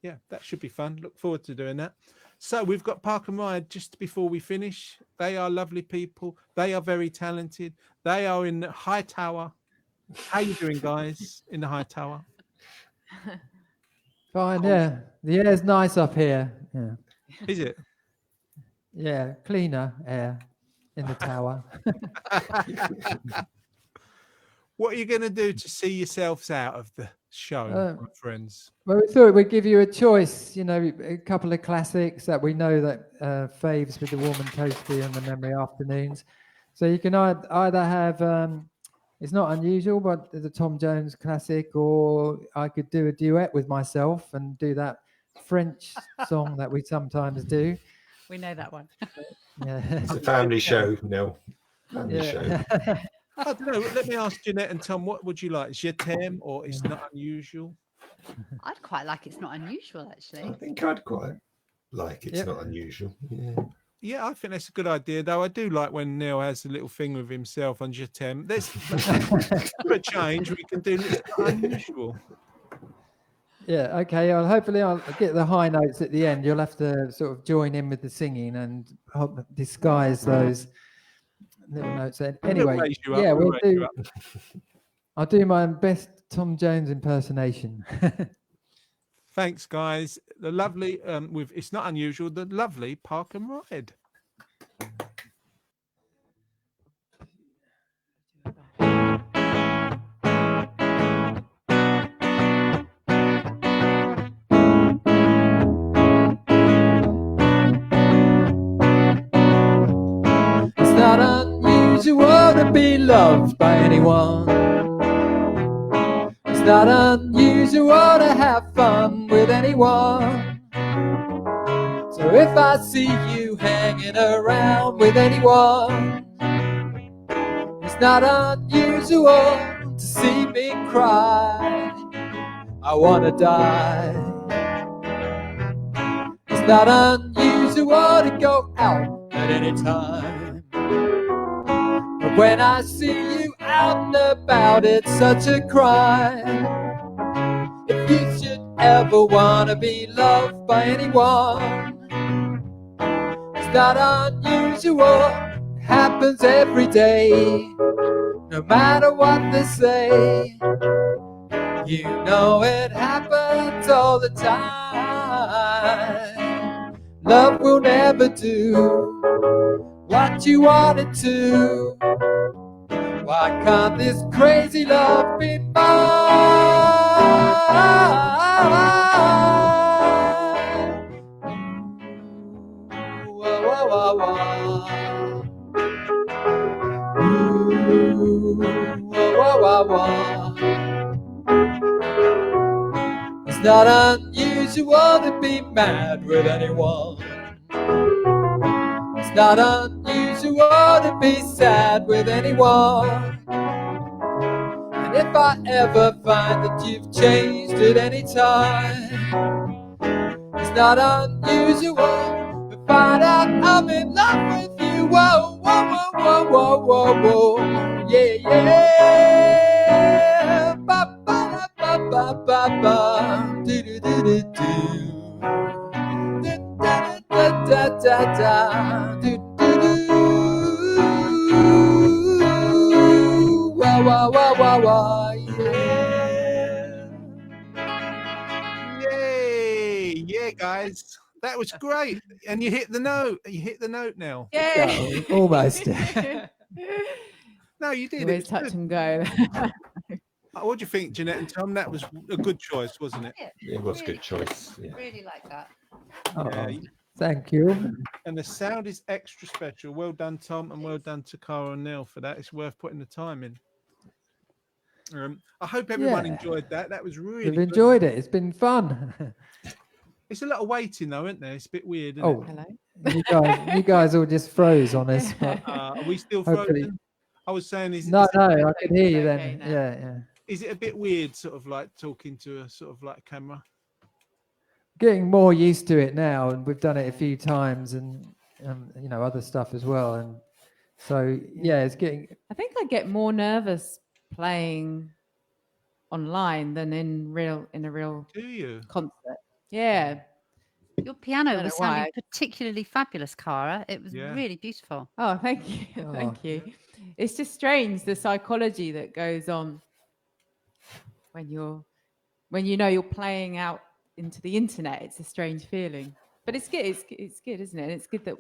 Yeah, that should be fun. Look forward to doing that. So we've got Park and Ride just before we finish. They are lovely people. They are very talented. They are in the High Tower. How you doing, guys, in the High Tower? Fine, yeah. The air's nice up here. Yeah. Is it? Yeah, cleaner air in the tower. What are you going to do to see yourselves out of the show, my friends? Well, we thought we'd give you a choice, a couple of classics that we know that faves with the Warm and Toasty and the Memory Afternoons. So you can either have, it's not unusual, but the Tom Jones classic, or I could do a duet with myself and do that French song that we sometimes do. We know that one. Yeah. It's a family show, Nell. Family show. Yeah. I don't know. Let me ask Jeanette and Tom, what would you like? Je t'aime or It's Not Unusual? I'd quite like It's Not Unusual, I actually. think I'd quite like It's Yep. Not Unusual. Yeah. Yeah, I think that's a good idea, though. I do like when Neil has a little thing with himself on Je t'aime. For a change, we can do It's Not Unusual. Yeah, okay. Well, hopefully I'll get the high notes at the end. You'll have to sort of join in with the singing and disguise those little notes. Anyway, raise you up, yeah, we'll we'll raise you do. up. I'll do my best Tom Jones impersonation. Thanks, guys. The lovely, with It's Not Unusual, the lovely Park and Ride. It's not unusual to be loved by anyone. It's not unusual to have fun with anyone. So if I see you hanging around with anyone, it's not unusual to see me cry. I wanna die. It's not unusual to go out at any time, but when I see you out and about, it's such a crime. If you should ever wanna be loved by anyone, it's not unusual, it happens every day. No matter what they say, You know it happens all the time. Love will never do what you want it to. Why can't this crazy love be mine? Wah, wah, wah, wah. Ooh, wah, wah, wah. It's not unusual to be mad with anyone. It's not unusual to be sad with anyone. And if I ever find that you've changed at any time, it's not unusual to find out I'm in love with you. Whoa, whoa, whoa, whoa, whoa, whoa, whoa. Yeah, yeah. Ba, ba, ba, ba, ba, ba. Do, do, do, do, do. Da, da, da, da, da. Do, do, do. Wah, wah, wah, wah, wah. Yeah. Yay! Yeah, guys, that was great. And you hit the note. You hit the note now. Yeah. Almost. No, you did. It Always was touch good. and go. What do you think, Jeanette and Tom? That was a good choice, wasn't it? It was a good choice. Yeah. Really like that. Oh, Yeah. thank you. And the sound is extra special. Well done, Tom, and well done to Cara and Neil for that. It's worth putting the time in. I hope everyone Yeah. enjoyed that. That was really We've good. enjoyed it. It's been fun. It's a lot of waiting, though, isn't there? It's a bit weird. Isn't Oh, it? Hello. you guys all just froze on us. But Are we still Hopefully- frozen? I was saying, no, is I could hear you Okay then. now. Yeah. is it a bit weird, sort of like talking to a sort of like camera? Getting more used to it now, and we've done it a few times, and other stuff as well. And so yeah, it's getting. I think I get more nervous playing online than in a real Do you? concert. Yeah. Your piano Don't was know sounding why. particularly fabulous, Cara. It was Yeah. really beautiful. Oh, thank you. Thank you. It's just strange the psychology that goes on when you're playing out into the internet. It's a strange feeling, but it's good. It's good, isn't it? And it's good that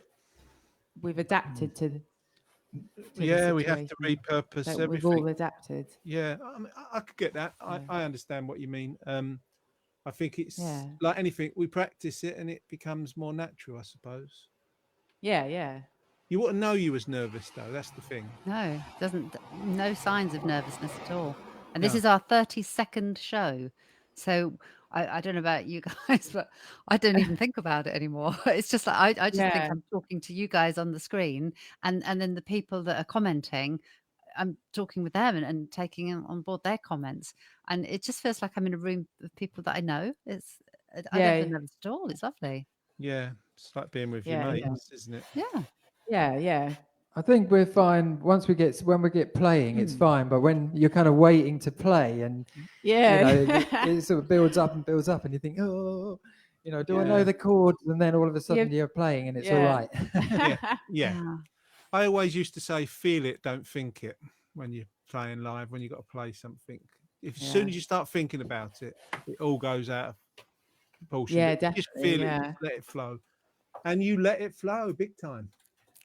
we've adapted to. the Yeah, we have to situation, repurpose that everything. we've all adapted. Yeah, I could get that. Yeah. I understand what you mean. I think it's Yeah. like anything. We practice it, and it becomes more natural, I suppose. Yeah. You wouldn't know you was nervous, though. That's the thing. No, no signs of nervousness at all. And this No. is our 32nd show. So I don't know about you guys, but I don't even think about it anymore. It's just like I just think Yeah. I'm talking to you guys on the screen, and then the people that are commenting, I'm talking with them and taking on board their comments, and it just feels like I'm in a room of people that I know. I don't Yeah. feel nervous at all. It's lovely. Yeah, it's like being with Yeah, your yeah. mates, isn't it? Yeah. Yeah. I think we're fine when we get playing. It's Mm. fine, but when you're kind of waiting to play, and Yeah. it sort of builds up, and you think, oh, do I know Yeah. the chords? And then all of a sudden Yeah. you're playing, and it's Yeah. all right. Yeah. I always used to say, "Feel it, don't think it." When you're playing live, when you got to play something, as soon Yeah. as you start thinking about it, it all goes out of proportion. Yeah, But you just definitely, feel it, yeah. just let it flow, and you let it flow big time.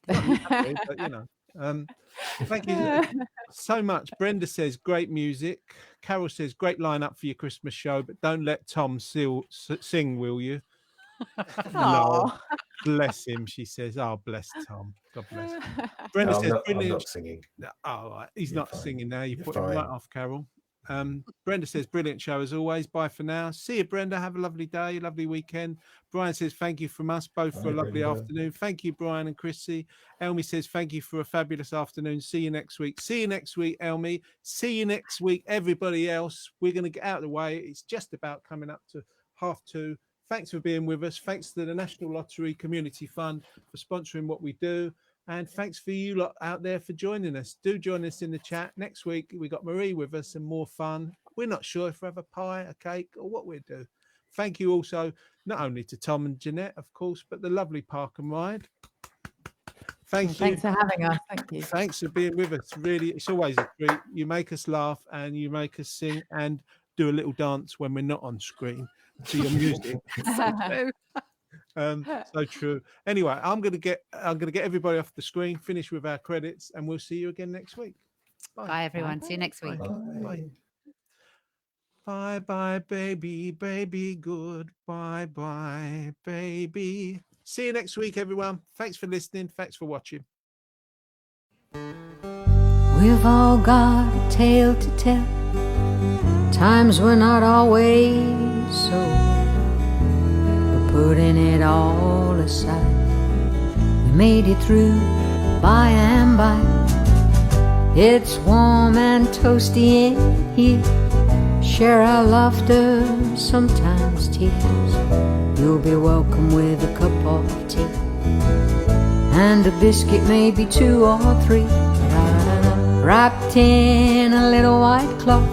Not you have to, but thank you so much. Brenda says great music. Carol says great lineup for your Christmas show, but don't let Tom sing, will you? No, Aw. bless him. She says, "Oh, bless Tom. God bless." Brenda No, says I'm brilliant. not singing. Oh, right. He's You're not fine. singing now. You You're put him right fine. off, Carol. Brenda says, brilliant show as always. Bye for now. See you, Brenda. Have a lovely day, lovely weekend. Brian says, thank you from us both for Bye, a lovely Brenda. afternoon. Thank you, Brian and Chrissy. Elmy says, thank you for a fabulous afternoon. See you next week. See you next week, Elmy. See you next week, everybody else. We're going to get out of the way. It's just about coming up to 2:30. Thanks for being with us. Thanks to the National Lottery Community Fund for sponsoring what we do. And thanks for you lot out there for joining us. Do join us in the chat. Next week, we got Marie with us and more fun. We're not sure if we have a pie, a cake, or what we'll do. Thank you also, not only to Tom and Jeanette, of course, but the lovely Park and Ride. Thank you. Thanks for having us. Thank you. Thanks for being with us. Really, it's always a treat. You make us laugh and you make us sing. And do a little dance when we're not on screen to your music. So true. Anyway, I'm gonna get everybody off the screen, finish with our credits, and we'll see you again next week. Bye, everyone. See you next week. Bye. Bye bye, baby, baby, goodbye, bye, baby. See you next week, everyone. Thanks for listening. Thanks for watching. We've all got a tale to tell. Times were not always so. But putting it all aside, we made it through by and by. It's warm and toasty in here. Share our laughter, sometimes tears. You'll be welcome with a cup of tea and a biscuit, maybe 2 or 3, wrapped in a little white cloth,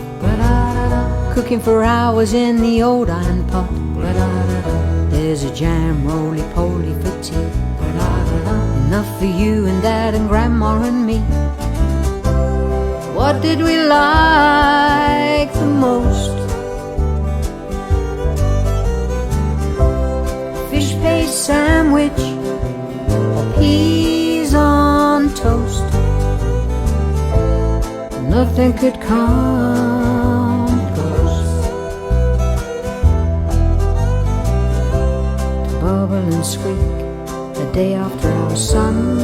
cooking for hours in the old iron pot. There's a jam roly-poly for tea, enough for you and Dad and Grandma and me. What did we like the most? Fish paste sandwich or peas on toast? Nothing could come close to bubble and squeak the day after our son